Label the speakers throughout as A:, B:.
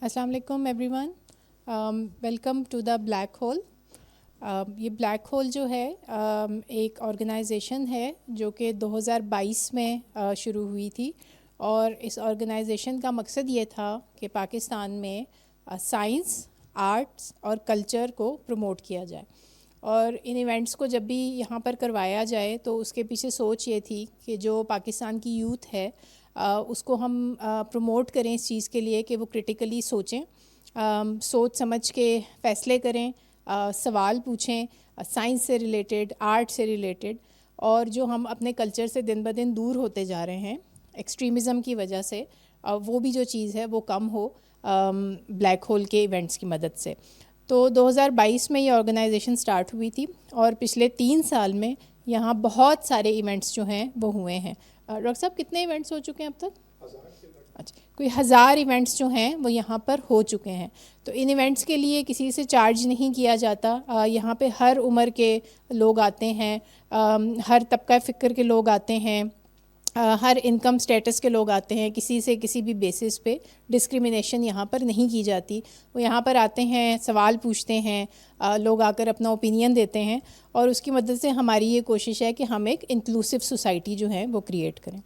A: السلام علیکم everyone. Welcome to the black hole. یہ بلیک ہول جو ہے ایک آرگنائزیشن ہے جو کہ 2022 میں شروع ہوئی تھی، اور اس آرگنائزیشن کا مقصد یہ تھا کہ پاکستان میں سائنس، آرٹس اور کلچر کو پروموٹ کیا جائے. اور ان ایونٹس کو جب بھی یہاں پر کروایا جائے تو اس کے پیچھے سوچ یہ تھی کہ جو پاکستان کی یوتھ ہے اس کو ہم پروموٹ کریں اس چیز کے لیے کہ وہ کرٹیکلی سوچیں، سوچ سمجھ کے فیصلے کریں، سوال پوچھیں سائنس سے ریلیٹڈ، آرٹ سے ریلیٹڈ. اور جو ہم اپنے کلچر سے دن بدن دور ہوتے جا رہے ہیں ایکسٹریمزم کی وجہ سے، وہ بھی جو چیز ہے وہ کم ہو بلیک ہول کے ایونٹس کی مدد سے. تو 2022 میں یہ آرگنائزیشن سٹارٹ ہوئی تھی، اور پچھلے 3 سال میں یہاں بہت سارے ایونٹس جو ہیں وہ ہوئے ہیں. ڈاکٹر صاحب کتنے ایونٹس ہو چکے ہیں اب تک؟ اچھا، کوئی 1000 ایونٹس جو ہیں وہ یہاں پر ہو چکے ہیں. تو ان ایونٹس کے لیے کسی سے چارج نہیں کیا جاتا. یہاں پہ ہر عمر کے لوگ آتے ہیں، ہر طبقہ فکر کے لوگ آتے ہیں، ہر انکم سٹیٹس کے لوگ آتے ہیں. کسی سے کسی بھی بیسس پہ ڈسکریمنیشن یہاں پر نہیں کی جاتی. وہ یہاں پر آتے ہیں، سوال پوچھتے ہیں، لوگ آ کر اپنا اوپینین دیتے ہیں، اور اس کی مدد سے ہماری یہ کوشش ہے کہ ہم ایک انکلوسیو سوسائٹی جو ہے وہ کریٹ کریں.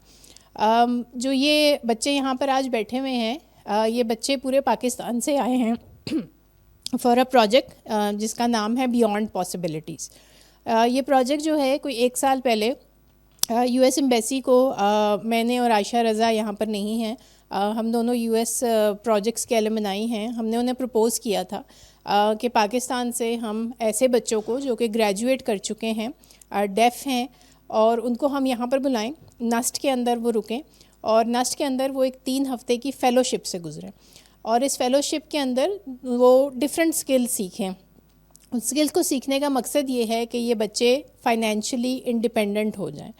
A: جو یہ بچے یہاں پر آج بیٹھے ہوئے ہیں، یہ بچے پورے پاکستان سے آئے ہیں فار اے پروجیکٹ جس کا نام ہے بیونڈ پاسبلٹیز. یہ پروجیکٹ جو ہے کوئی 1 سال پہلے یو ایس ایمبیسی کو، میں نے اور عائشہ رضا یہاں پر نہیں ہیں، ہم دونوں یو ایس پروجیکٹس کے ایلومنائی ہیں، ہم نے انہیں پرپوز کیا تھا کہ پاکستان سے ہم ایسے بچوں کو جو کہ گریجویٹ کر چکے ہیں، ڈیف ہیں، اور ان کو ہم یہاں پر بلائیں، نسٹ کے اندر وہ رکیں، اور نسٹ کے اندر وہ ایک 3 ہفتے کی فیلوشپ سے گزریں، اور اس فیلوشپ کے اندر وہ ڈفرینٹ اسکل سیکھیں. اس اسکلس کو سیکھنے کا مقصد یہ ہے کہ یہ بچے فائنینشلی انڈیپینڈنٹ ہو جائیں.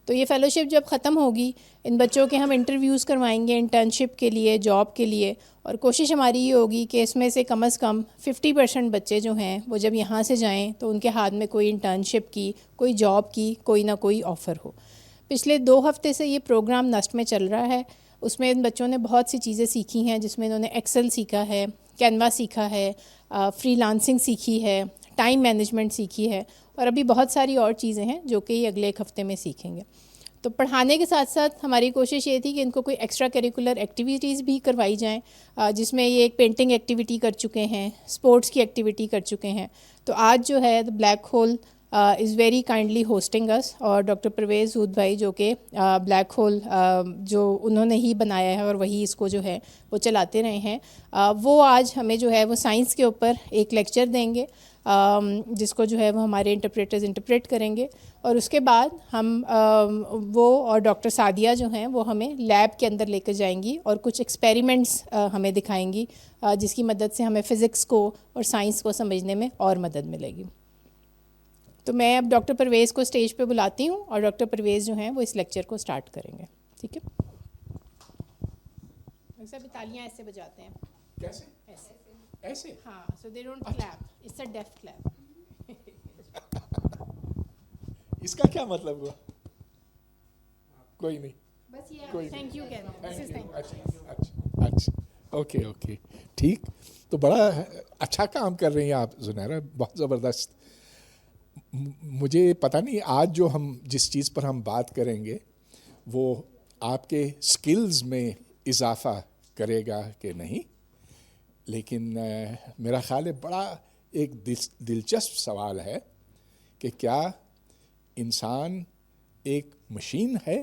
A: تو یہ فیلوشپ جب ختم ہوگی، ان بچوں کے ہم انٹرویوز کروائیں گے انٹرنشپ کے لیے، جاب کے لیے، اور کوشش ہماری یہ ہوگی کہ اس میں سے کم از کم 50% بچے جو ہیں وہ جب یہاں سے جائیں تو ان کے ہاتھ میں کوئی انٹرنشپ کی، کوئی جاب کی کوئی نہ کوئی آفر ہو. پچھلے 2 ہفتے سے یہ پروگرام نسٹ میں چل رہا ہے. اس میں ان بچوں نے بہت سی چیزیں سیکھی ہیں، جس میں انہوں نے ایکسل سیکھا ہے، کینوا سیکھا ہے، فری لانسنگ سیکھی ہے، ٹائم مینجمنٹ سیکھی ہے، اور ابھی بہت ساری اور چیزیں ہیں جو کہ یہ اگلے 1 ہفتے میں سیکھیں گے. تو پڑھانے کے ساتھ ساتھ ہماری کوشش یہ تھی کہ ان کو کوئی ایکسٹرا کریکولر ایکٹیویٹیز بھی کروائی جائیں، جس میں یہ ایک پینٹنگ ایکٹیویٹی کر چکے ہیں، اسپورٹس کی ایکٹیویٹی کر چکے ہیں. تو آج جو ہے black hole is very kindly hosting us, اور ڈاکٹر پرویز ہود بھائی جو کہ بلیک ہول جو انہوں نے ہی بنایا ہے اور وہی اس کو جو ہے وہ چلاتے رہے ہیں، وہ آج ہمیں جو ہے وہ سائنس کے اوپر ایک لیکچر دیں گے، جس کو جو ہے وہ ہمارے انٹرپریٹرز انٹرپریٹ کریں گے. اور اس کے بعد ہم وہ اور ڈاکٹر سعدیہ جو ہیں وہ ہمیں لیب کے اندر لے کر جائیں گی اور کچھ ایکسپیریمنٹس ہمیں دکھائیں گی، جس کی مدد سے ہمیں فزکس کو اور سائنس کو سمجھنے میں اور مدد ملے گی. تو میں اب ڈاکٹر پرویز کو اسٹیج پہ بلاتی ہوں، اور ڈاکٹر پرویز جو ہیں وہ اس لیکچر کو سٹارٹ کریں گے. ٹھیک ہے؟ سب تالیاں ایسے بجاتے ہیں.
B: کیسے؟
A: ایسے
B: ایسے؟
A: ہاں، سو they don't clip, it's a ڈیف کلیپ.
B: اس کا کیا مطلب ہوا؟ کوئی نہیں،
A: بس یہ
B: کوئی
A: تھینک یو کہنا ہے. دس از
B: نہیں.
A: Thank you.
B: اچھا اچھا اچھا، اوکے ٹھیک. تو بڑا اچھا کام کر رہی ہیں آپ زنیرہ، بہت زبردست. مجھے پتہ نہیں آج جو ہم جس چیز پر ہم بات کریں گے وہ آپ کے سکلز میں اضافہ کرے گا کہ نہیں، لیکن میرا خیال ہے بڑا ایک دلچسپ سوال ہے کہ کیا انسان ایک مشین ہے؟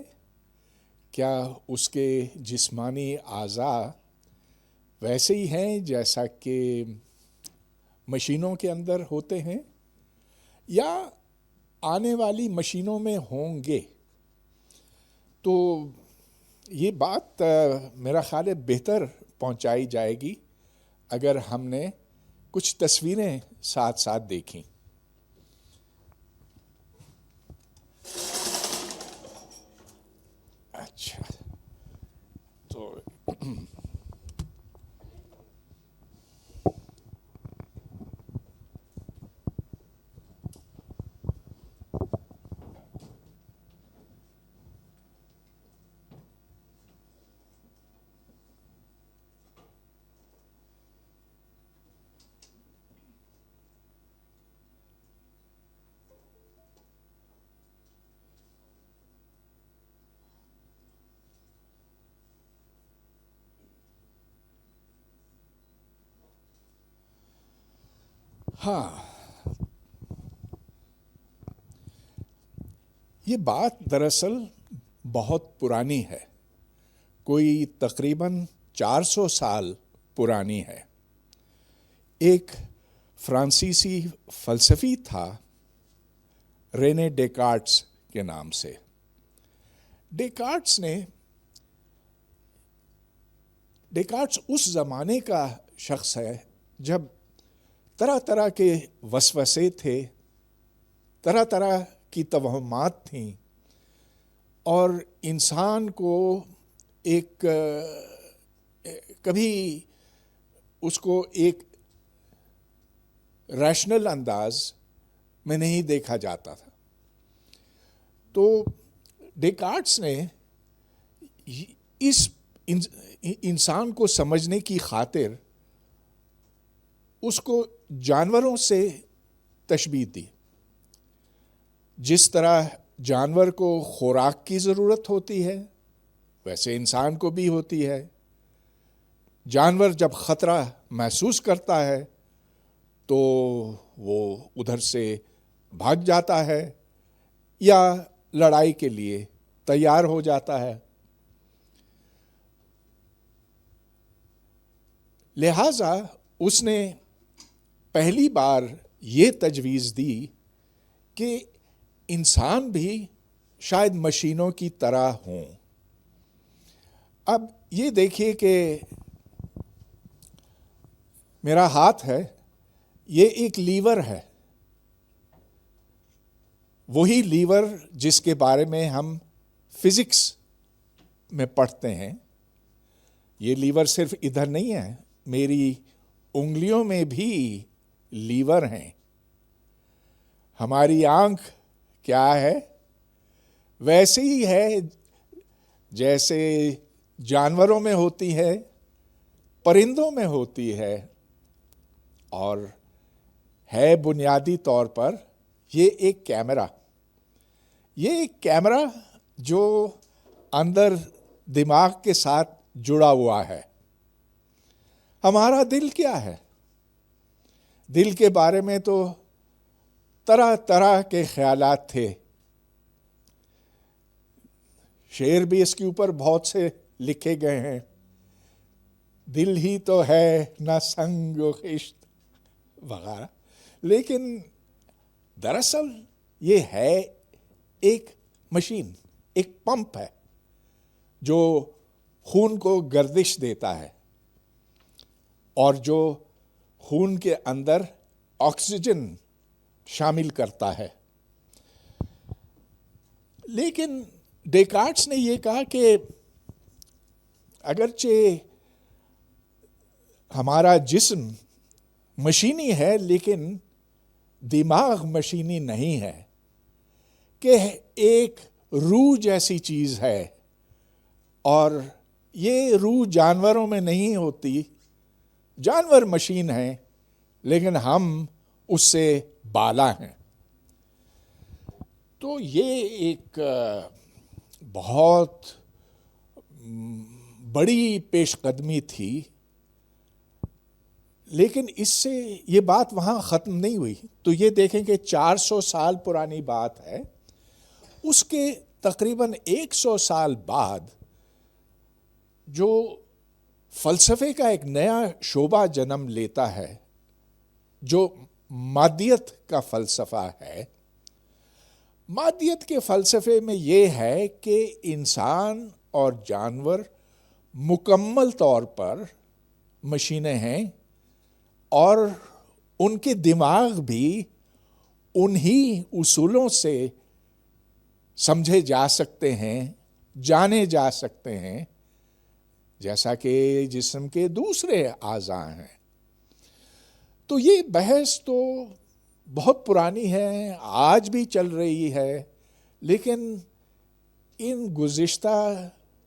B: کیا اس کے جسمانی اعضاء ویسے ہی ہیں جیسا کہ مشینوں کے اندر ہوتے ہیں، یا آنے والی مشینوں میں ہوں گے؟ تو یہ بات میرا خیال ہے بہتر پہنچائی جائے گی اگر ہم نے کچھ تصویریں ساتھ ساتھ دیکھیں. اچھا، تو ہاں، یہ بات دراصل بہت پرانی ہے، کوئی تقریباً 400 سال پرانی ہے۔ ایک فرانسیسی فلسفی تھا رینے ڈیکارٹس کے نام سے۔ ڈیکارٹس اس زمانے کا شخص ہے جب طرح طرح کے وسوسے تھے، طرح طرح کی توہمات تھیں، اور انسان کو ایک کبھی اس کو ایک ریشنل انداز میں نہیں دیکھا جاتا تھا۔ تو ڈیکارٹس نے اس انسان کو سمجھنے کی خاطر اس کو جانوروں سے تشبیہ دی۔ جس طرح جانور کو خوراک کی ضرورت ہوتی ہے، ویسے انسان کو بھی ہوتی ہے۔ جانور جب خطرہ محسوس کرتا ہے تو وہ ادھر سے بھاگ جاتا ہے یا لڑائی کے لیے تیار ہو جاتا ہے۔ لہذا اس نے پہلی بار یہ تجویز دی کہ انسان بھی شاید مشینوں کی طرح ہوں۔ اب یہ دیکھیے کہ میرا ہاتھ ہے، یہ ایک لیور ہے، وہی لیور جس کے بارے میں ہم فزکس میں پڑھتے ہیں۔ یہ لیور صرف ادھر نہیں ہے، میری انگلیوں میں بھی لیور ہیں۔ ہماری آنکھ کیا ہے؟ ویسے ہی ہے جیسے جانوروں میں ہوتی ہے، پرندوں میں ہوتی ہے، اور ہے بنیادی طور پر یہ ایک کیمرہ۔ یہ ایک کیمرہ جو اندر دماغ کے ساتھ جڑا ہوا ہے۔ ہمارا دل کیا ہے؟ دل کے بارے میں تو طرح طرح کے خیالات تھے، شعر بھی اس کے اوپر بہت سے لکھے گئے ہیں۔ دل ہی تو ہے نہ سنگ و خشت وغیرہ، لیکن دراصل یہ ہے ایک مشین، ایک پمپ ہے جو خون کو گردش دیتا ہے اور جو خون کے اندر آکسیجن شامل کرتا ہے۔ لیکن ڈیکارٹس نے یہ کہا کہ اگرچہ ہمارا جسم مشینی ہے لیکن دماغ مشینی نہیں ہے، کہ ایک روح جیسی چیز ہے، اور یہ روح جانوروں میں نہیں ہوتی۔ جانور مشین ہیں لیکن ہم اس سے بالا ہیں۔ تو یہ ایک بہت بڑی پیش قدمی تھی، لیکن اس سے یہ بات وہاں ختم نہیں ہوئی۔ تو یہ دیکھیں کہ 400 سال پرانی بات ہے، اس کے تقریباً 100 سال بعد جو فلسفے کا ایک نیا شعبہ جنم لیتا ہے، جو مادیت کا فلسفہ ہے۔ مادیت کے فلسفے میں یہ ہے کہ انسان اور جانور مکمل طور پر مشینیں ہیں، اور ان کے دماغ بھی انہی اصولوں سے سمجھے جا سکتے ہیں، جانے جا سکتے ہیں، جیسا کہ جسم کے دوسرے اعضاء ہیں۔ تو یہ بحث تو بہت پرانی ہے، آج بھی چل رہی ہے، لیکن ان گزشتہ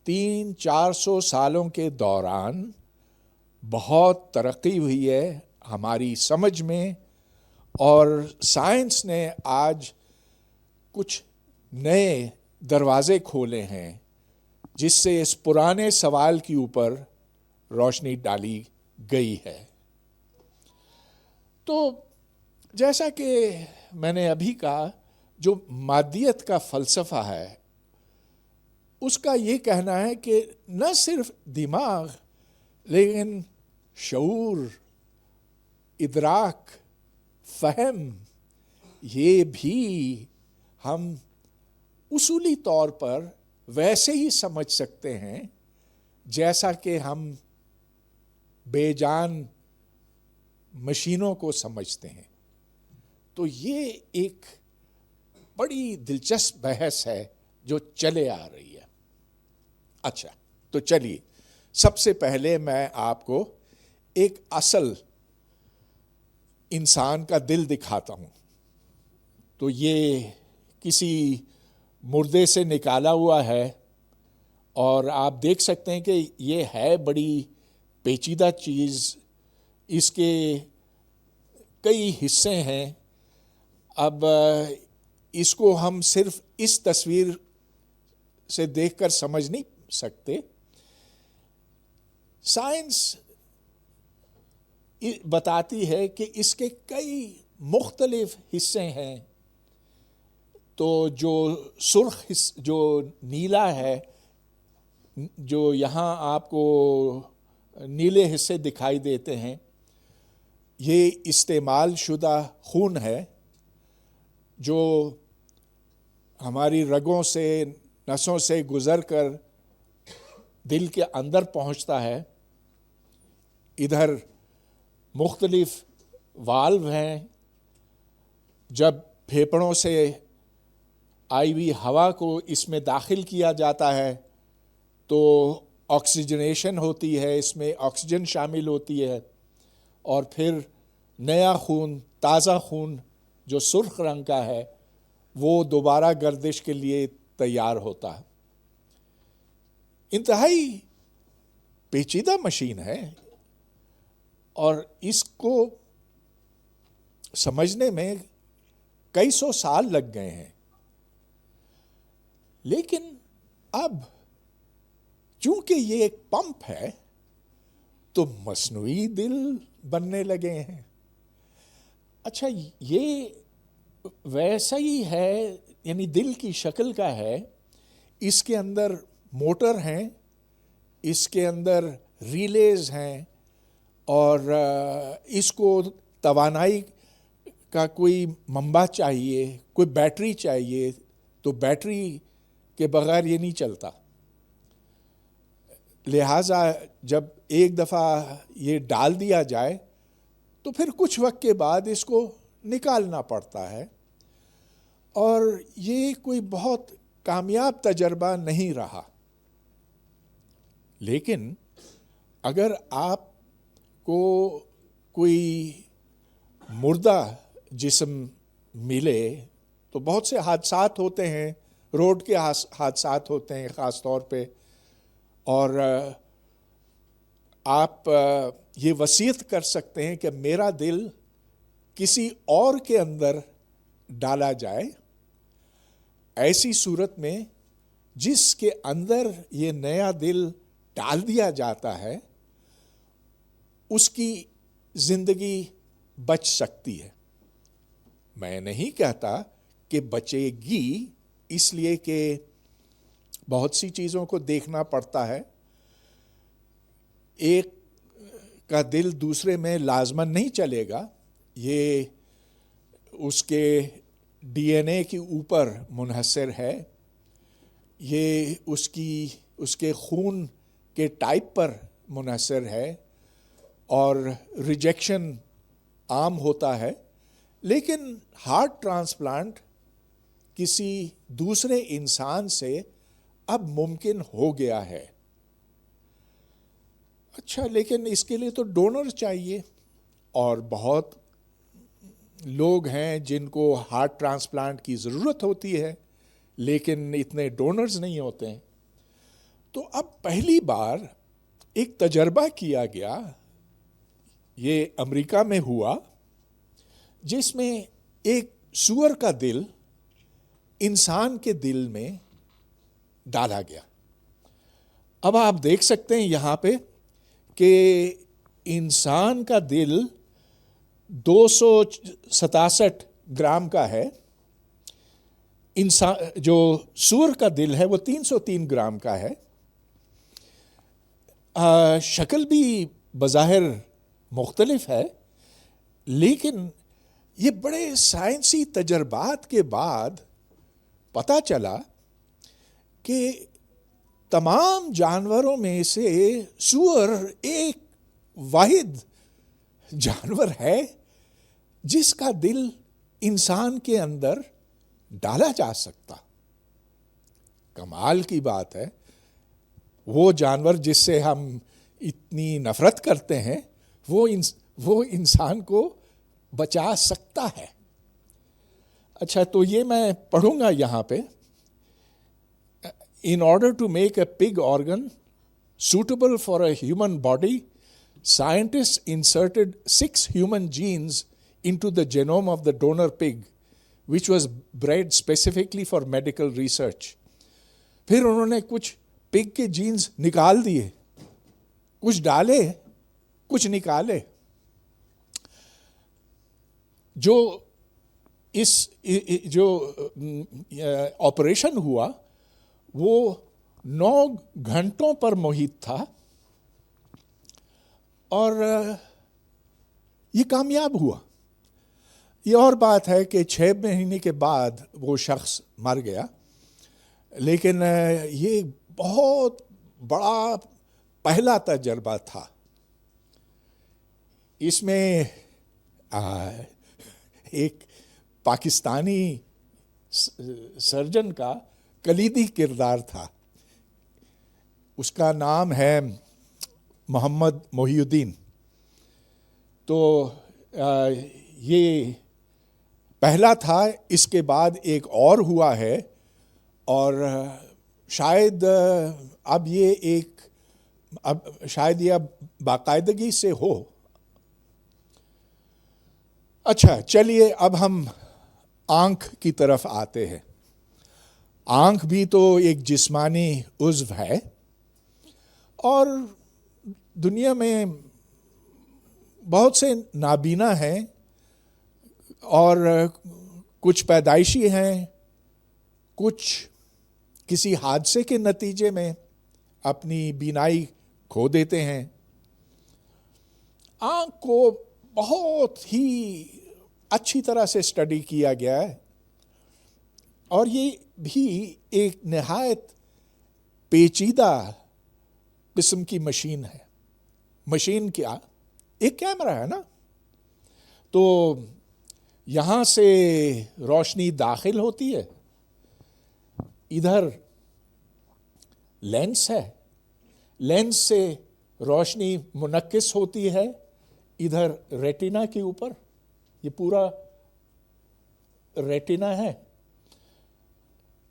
B: 300-400 سالوں کے دوران بہت ترقی ہوئی ہے ہماری سمجھ میں، اور سائنس نے آج کچھ نئے دروازے کھولے ہیں جس سے اس پرانے سوال کے اوپر روشنی ڈالی گئی ہے۔ تو جیسا کہ میں نے ابھی کہا، جو مادیت کا فلسفہ ہے اس کا یہ کہنا ہے کہ نہ صرف دماغ لیکن شعور، ادراک، فہم، یہ بھی ہم اصولی طور پر ویسے ہی سمجھ سکتے ہیں جیسا کہ ہم بے جان مشینوں کو سمجھتے ہیں۔ تو یہ ایک بڑی دلچسپ بحث ہے جو چلے آ رہی ہے۔ اچھا، تو چلیے سب سے پہلے میں آپ کو ایک اصل انسان کا دل دکھاتا ہوں۔ تو یہ کسی مردے سے نکالا ہوا ہے، اور آپ دیکھ سکتے ہیں کہ یہ ہے بڑی پیچیدہ چیز، اس کے کئی حصے ہیں۔ اب اس کو ہم صرف اس تصویر سے دیکھ کر سمجھ نہیں سکتے۔ سائنس بتاتی ہے کہ اس کے کئی مختلف حصے ہیں۔ تو جو سرخ جو نیلا ہے، جو یہاں آپ کو نیلے حصے دکھائی دیتے ہیں، یہ استعمال شدہ خون ہے جو ہماری رگوں سے، نسوں سے گزر کر دل کے اندر پہنچتا ہے۔ ادھر مختلف والو ہیں، جب پھیپھڑوں سے آئی ہوئی ہوا کو اس میں داخل کیا جاتا ہے تو آکسیجنیشن ہوتی ہے، اس میں آکسیجن شامل ہوتی ہے، اور پھر نیا خون، تازہ خون جو سرخ رنگ کا ہے، وہ دوبارہ گردش کے لیے تیار ہوتا ہے۔ انتہائی پیچیدہ مشین ہے، اور اس کو سمجھنے میں کئی سو سال لگ گئے ہیں۔ لیکن اب چونکہ یہ ایک پمپ ہے تو مصنوعی دل بننے لگے ہیں۔ اچھا، یہ ویسا ہی ہے، یعنی دل کی شکل کا ہے۔ اس کے اندر موٹر ہیں، اس کے اندر ریلیز ہیں، اور اس کو توانائی کا کوئی منبع چاہیے، کوئی بیٹری چاہیے، تو بیٹری کے بغیر یہ نہیں چلتا۔ لہٰذا جب ایک دفعہ یہ ڈال دیا جائے تو پھر کچھ وقت کے بعد اس کو نکالنا پڑتا ہے، اور یہ کوئی بہت کامیاب تجربہ نہیں رہا۔ لیکن اگر آپ کو کوئی مردہ جسم ملے تو بہت سے حادثات ہوتے ہیں، روڈ کے حادثات ہوتے ہیں خاص طور پہ، اور آپ یہ وصیت کر سکتے ہیں کہ میرا دل کسی اور کے اندر ڈالا جائے۔ ایسی صورت میں جس کے اندر یہ نیا دل ڈال دیا جاتا ہے اس کی زندگی بچ سکتی ہے۔ میں نہیں کہتا کہ بچے گی، اس لیے کہ بہت سی چیزوں کو دیکھنا پڑتا ہے۔ ایک کا دل دوسرے میں لازماً نہیں چلے گا، یہ اس کے ڈی این اے کے اوپر منحصر ہے، یہ اس کے خون کے ٹائپ پر منحصر ہے، اور ریجیکشن عام ہوتا ہے۔ لیکن ہارٹ ٹرانسپلانٹ کسی دوسرے انسان سے اب ممکن ہو گیا ہے۔ اچھا، لیکن اس کے لیے تو ڈونر چاہیے، اور بہت لوگ ہیں جن کو ہارٹ ٹرانسپلانٹ کی ضرورت ہوتی ہے، لیکن اتنے ڈونرز نہیں ہوتے ہیں۔ تو اب پہلی بار ایک تجربہ کیا گیا، یہ امریکہ میں ہوا، جس میں ایک سور کا دل انسان کے دل میں ڈالا گیا۔ اب آپ دیکھ سکتے ہیں یہاں پہ کہ انسان کا دل 267 گرام کا ہے. انسان جو سور کا دل ہے وہ 303 گرام کا ہے. شکل بھی بظاہر مختلف ہے، لیکن یہ بڑے سائنسی تجربات کے بعد پتہ چلا کہ تمام جانوروں میں سے سور ایک واحد جانور ہے جس کا دل انسان کے اندر ڈالا جا سکتا. کمال کی بات ہے. وہ جانور جس سے ہم اتنی نفرت کرتے ہیں وہ انسان کو بچا سکتا ہے. اچھا، تو یہ میں پڑھوں گا یہاں پہ. In order to make a pig organ suitable for a human body, scientists inserted 6 human genes into the genome of the donor pig, which was bred specifically for medical research. پھر انہوں نے کچھ پگ کے جینز نکال دیے، کچھ ڈالے، کچھ نکالے. جو آپریشن ہوا وہ 9 گھنٹوں پر محیط تھا اور یہ کامیاب ہوا. یہ اور بات ہے کہ 6 مہینے کے بعد وہ شخص مر گیا، لیکن یہ بہت بڑا پہلا تجربہ تھا. اس میں ایک پاکستانی سرجن کا کلیدی کردار تھا. اس کا نام ہے محمد محی الدین. تو یہ پہلا تھا. اس کے بعد ایک اور ہوا ہے اور شاید اب یہ باقاعدگی سے ہو. اچھا، چلیے اب ہم آنکھ کی طرف آتے ہیں. آنکھ بھی تو ایک جسمانی عضو ہے اور دنیا میں بہت سے نابینا ہیں اور کچھ پیدائشی ہیں، کچھ کسی حادثے کے نتیجے میں اپنی بینائی کھو دیتے ہیں. آنکھ کو بہت ہی اچھی طرح سے اسٹڈی کیا گیا ہے اور یہ بھی ایک نہایت پیچیدہ قسم کی مشین ہے. مشین کیا؟ ایک کیمرہ ہے نا. تو یہاں سے روشنی داخل ہوتی ہے، ادھر لینس ہے، لینس سے روشنی منعکس ہوتی ہے ادھر ریٹینا کے اوپر. یہ پورا ریٹینا ہے.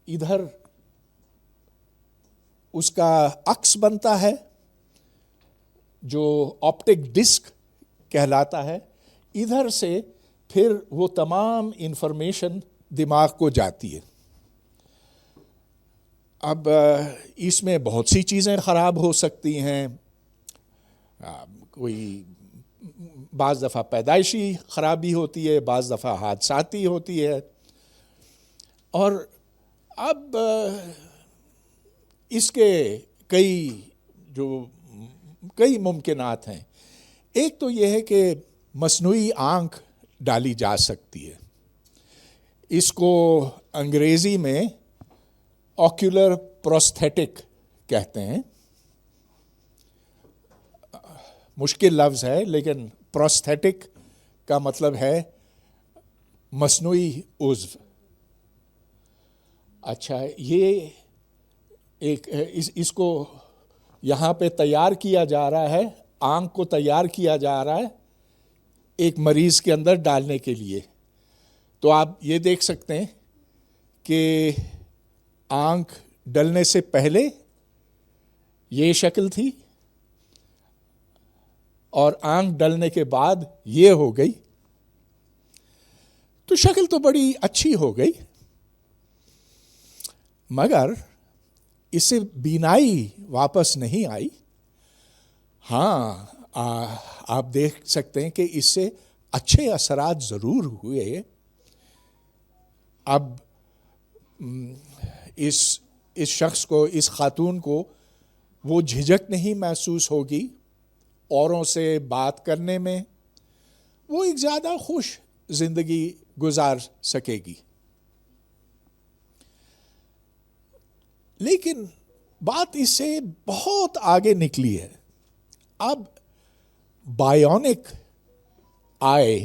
B: ادھر اس کا عکس بنتا ہے جو آپٹک ڈسک کہلاتا ہے. ادھر سے پھر وہ تمام انفارمیشن دماغ کو جاتی ہے. اب اس میں بہت سی چیزیں خراب ہو سکتی ہیں. کوئی بعض دفعہ پیدائشی خرابی ہوتی ہے، بعض دفعہ حادثاتی ہوتی ہے. اور اب اس کے کئی ممکنات ہیں. ایک تو یہ ہے کہ مصنوعی آنکھ ڈالی جا سکتی ہے. اس کو انگریزی میں آکیولر پروستھیٹک کہتے ہیں. مشکل لفظ ہے لیکن پروستھیٹک کا مطلب ہے مصنوعی عضو. اچھا، یہ اس کو یہاں پہ تیار کیا جا رہا ہے. آنکھ کو تیار کیا جا رہا ہے ایک مریض کے اندر ڈالنے کے لیے. تو آپ یہ دیکھ سکتے ہیں کہ آنکھ ڈلنے سے پہلے یہ شکل تھی اور آنکھ ڈلنے کے بعد یہ ہو گئی. تو شکل تو بڑی اچھی ہو گئی، مگر اس سے بینائی واپس نہیں آئی. ہاں، آپ دیکھ سکتے ہیں کہ اس سے اچھے اثرات ضرور ہوئے. اب اس شخص کو, اس خاتون کو وہ جھجک نہیں محسوس ہوگی اوروں سے بات کرنے میں, وہ ایک زیادہ خوش زندگی گزار سکے گی. لیکن بات اس سے بہت آگے نکلی ہے. اب بائیونک آئے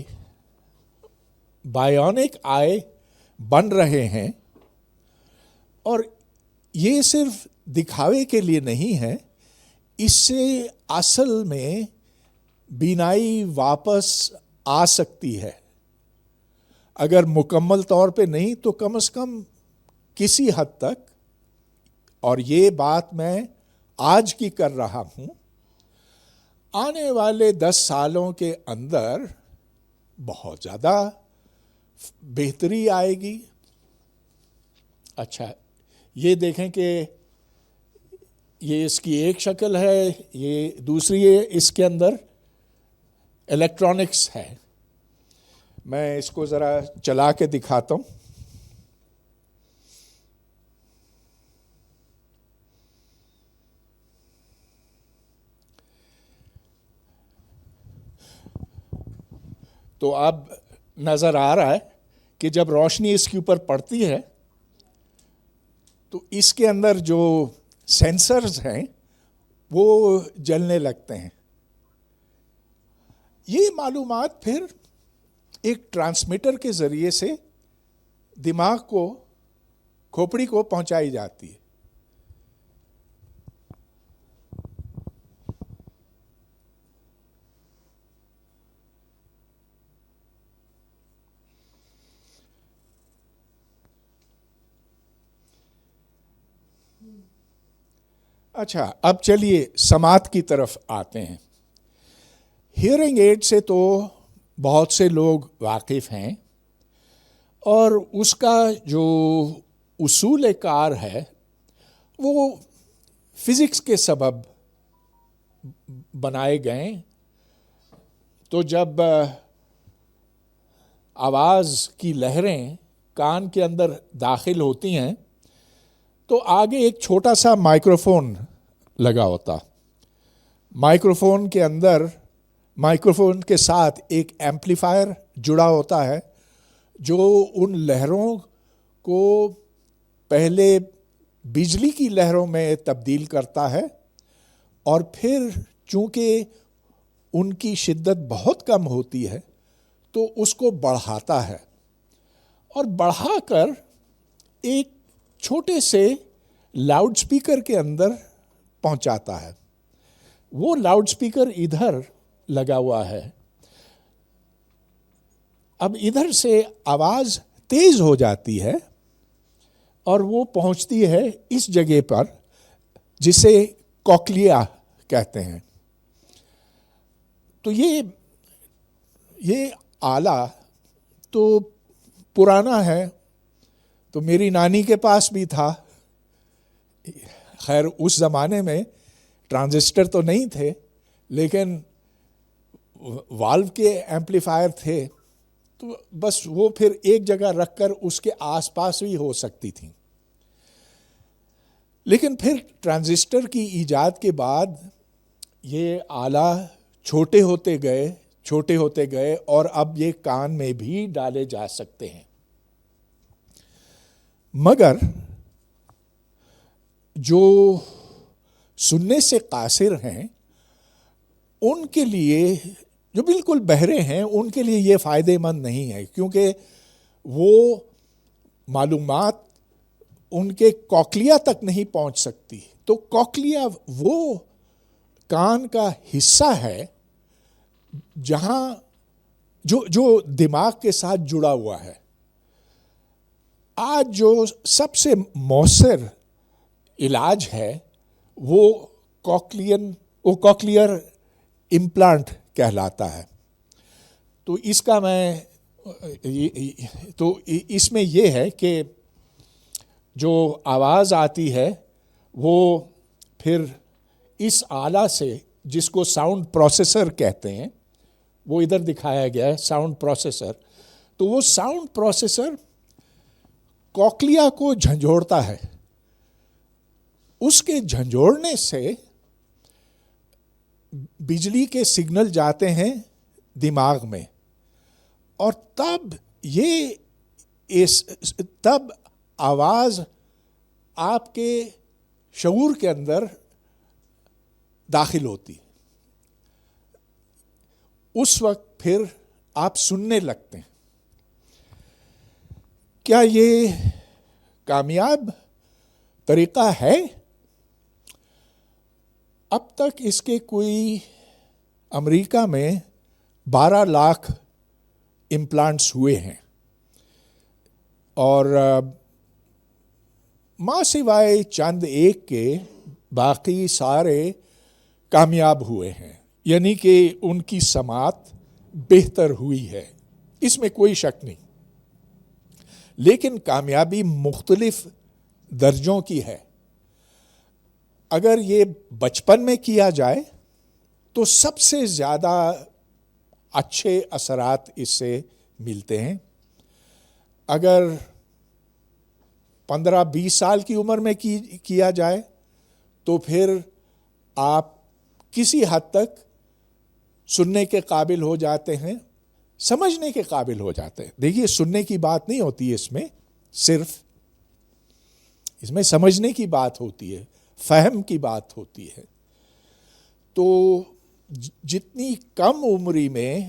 B: بن رہے ہیں, اور یہ صرف دکھاوے کے لیے نہیں ہے. اس سے اصل میں بینائی واپس آ سکتی ہے, اگر مکمل طور پہ نہیں تو کم از کم کسی حد تک. اور یہ بات میں آج کی کر رہا ہوں. آنے والے 10 سالوں کے اندر بہت زیادہ بہتری آئے گی. اچھا, یہ دیکھیں کہ یہ اس کی ایک شکل ہے, یہ دوسری ہے. اس کے اندر الیکٹرانکس ہے. میں اس کو ذرا چلا کے دکھاتا ہوں. تو اب نظر آ رہا ہے کہ جب روشنی اس کے اوپر پڑتی ہے تو اس کے اندر جو سینسرز ہیں وہ جلنے لگتے ہیں. یہ معلومات پھر ایک ٹرانسمیٹر کے ذریعے سے دماغ کو, کھوپڑی کو پہنچائی جاتی ہے. اچھا, اب چلیے سماعت کی طرف آتے ہیں. ہیئرنگ ایڈ سے تو بہت سے لوگ واقف ہیں, اور اس کا جو اصول کار ہے وہ فزکس کے سبب بنائے گئے. تو جب آواز کی لہریں کان کے اندر داخل ہوتی ہیں تو آگے ایک چھوٹا سا مائکروفون لگا ہوتا. مائکروفون کے اندر, مائکروفون کے ساتھ ایک ایمپلیفائر جڑا ہوتا ہے جو ان لہروں کو پہلے بجلی کی لہروں میں تبدیل کرتا ہے, اور پھر چونکہ ان کی شدت بہت کم ہوتی ہے تو اس کو بڑھاتا ہے, اور بڑھا کر ایک چھوٹے سے لاؤڈ سپیکر کے اندر پہنچاتا ہے. وہ لاؤڈ سپیکر ادھر لگا ہوا ہے. اب ادھر سے آواز تیز ہو جاتی ہے اور وہ پہنچتی ہے اس جگہ پر جسے کوکلیا کہتے ہیں. تو یہ آلہ تو پرانا ہے, تو میری نانی کے پاس بھی تھا. خیر اس زمانے میں ٹرانزسٹر تو نہیں تھے, لیکن والو کے ایمپلیفائر تھے, تو بس وہ پھر ایک جگہ رکھ کر اس کے آس پاس بھی ہو سکتی تھیں. لیکن پھر ٹرانزسٹر کی ایجاد کے بعد یہ آلہ چھوٹے ہوتے گئے اور اب یہ کان میں بھی ڈالے جا سکتے ہیں. مگر جو سننے سے قاصر ہیں ان کے لیے, جو بالکل بہرے ہیں ان کے لیے یہ فائدہ مند نہیں ہے, کیونکہ وہ معلومات ان کے کوکلیا تک نہیں پہنچ سکتی. تو کوکلیا وہ کان کا حصہ ہے جہاں جو دماغ کے ساتھ جڑا ہوا ہے. آج جو سب سے مؤثر علاج ہے وہ کوکلیئر امپلانٹ کہلاتا ہے. تو اس کا اس میں یہ ہے کہ جو آواز آتی ہے وہ پھر اس آلہ سے, جس کو ساؤنڈ پروسیسر کہتے ہیں, وہ ادھر دکھایا گیا ہے ساؤنڈ پروسیسر. تو وہ ساؤنڈ پروسیسر کوکلیا کو جھنجھوڑتا ہے. اس کے جھنجھوڑنے سے بجلی کے سگنل جاتے ہیں دماغ میں, اور تب آواز آپ کے شعور کے اندر داخل ہوتی. اس وقت پھر آپ سننے لگتے ہیں. کیا یہ کامیاب طریقہ ہے؟ اب تک اس کے کوئی امریکہ میں 12 لاکھ امپلانٹس ہوئے ہیں, اور ماں سوائے چند ایک کے باقی سارے کامیاب ہوئے ہیں. یعنی کہ ان کی سماعت بہتر ہوئی ہے, اس میں کوئی شک نہیں. لیکن کامیابی مختلف درجوں کی ہے. اگر یہ بچپن میں کیا جائے تو سب سے زیادہ اچھے اثرات اس سے ملتے ہیں. اگر 15-20 سال کی عمر میں کیا جائے تو پھر آپ کسی حد تک سننے کے قابل ہو جاتے ہیں, سمجھنے کے قابل ہو جاتے ہیں. دیکھیے, سننے کی بات نہیں ہوتی ہے اس میں, صرف اس میں سمجھنے کی بات ہوتی ہے, فہم کی بات ہوتی ہے. تو جتنی کم عمری میں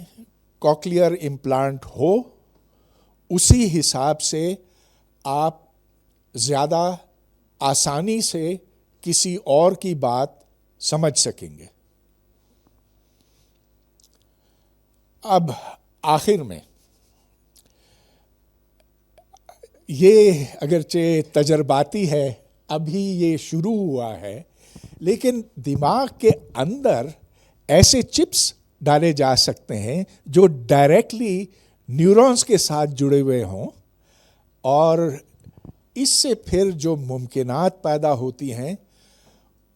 B: کوکلیئر امپلانٹ ہو, اسی حساب سے آپ زیادہ آسانی سے کسی اور کی بات سمجھ سکیں گے. اب آخر میں یہ اگرچہ تجرباتی ہے, ابھی یہ شروع ہوا ہے, لیکن دماغ کے اندر ایسے چپس ڈالے جا سکتے ہیں جو ڈائریکٹلی نیورونز کے ساتھ جڑے ہوئے ہوں, اور اس سے پھر جو ممکنات پیدا ہوتی ہیں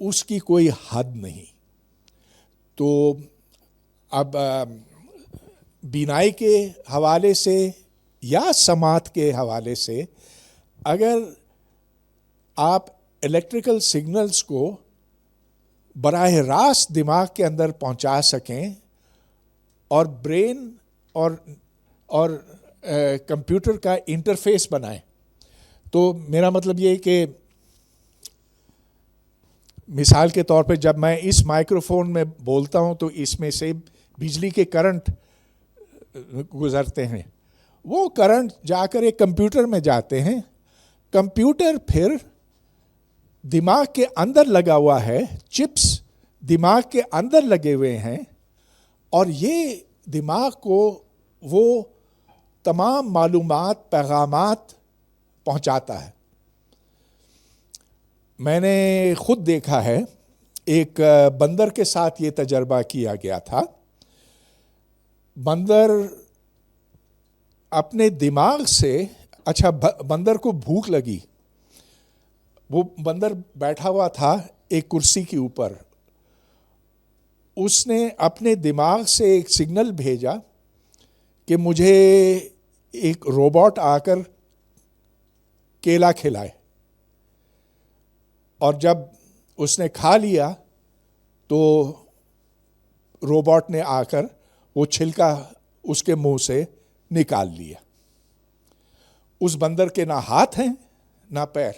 B: اس کی کوئی حد نہیں. تو اب بینائی کے حوالے سے یا سماعت کے حوالے سے اگر آپ الیکٹریکل سگنلز کو براہ راست دماغ کے اندر پہنچا سکیں اور برین اور کمپیوٹر کا انٹرفیس بنائیں, تو میرا مطلب یہ کہ مثال کے طور پہ جب میں اس مائکرو فون میں بولتا ہوں تو اس میں سے بجلی کے کرنٹ گزرتے ہیں. وہ کرنٹ جا کر ایک کمپیوٹر میں جاتے ہیں. کمپیوٹر پھر دماغ کے اندر لگا ہوا ہے, چپس دماغ کے اندر لگے ہوئے ہیں, اور یہ دماغ کو وہ تمام معلومات, پیغامات پہنچاتا ہے. میں نے خود دیکھا ہے, ایک بندر کے ساتھ یہ تجربہ کیا گیا تھا. بندر اپنے دماغ سے, اچھا بندر کو بھوک لگی, وہ بندر بیٹھا ہوا تھا ایک کرسی کے اوپر, اس نے اپنے دماغ سے ایک سگنل بھیجا کہ مجھے ایک روبوٹ آ کر کیلا کھلائے, اور جب اس نے کھا لیا تو روبوٹ نے آ کر وہ چھلکا اس کے منہ سے نکال لیا. اس بندر کے نہ ہاتھ ہیں نہ پیر.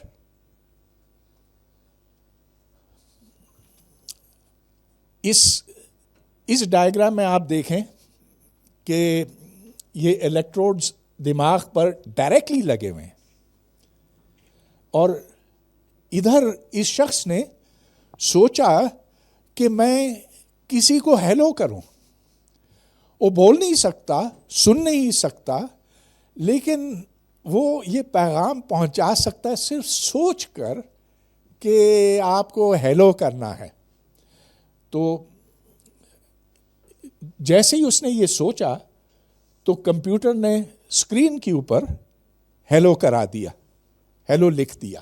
B: اس ڈائیگرام میں آپ دیکھیں کہ یہ الیکٹروڈز دماغ پر ڈائریکٹلی لگے ہوئے ہیں, اور ادھر اس شخص نے سوچا کہ میں کسی کو ہیلو کروں. وہ بول نہیں سکتا, سن نہیں سکتا, لیکن وہ یہ پیغام پہنچا سکتا ہے صرف سوچ کر کہ آپ کو ہیلو کرنا ہے. تو جیسے ہی اس نے یہ سوچا تو کمپیوٹر نے اسکرین کے اوپر ہیلو کرا دیا, ہیلو لکھ دیا.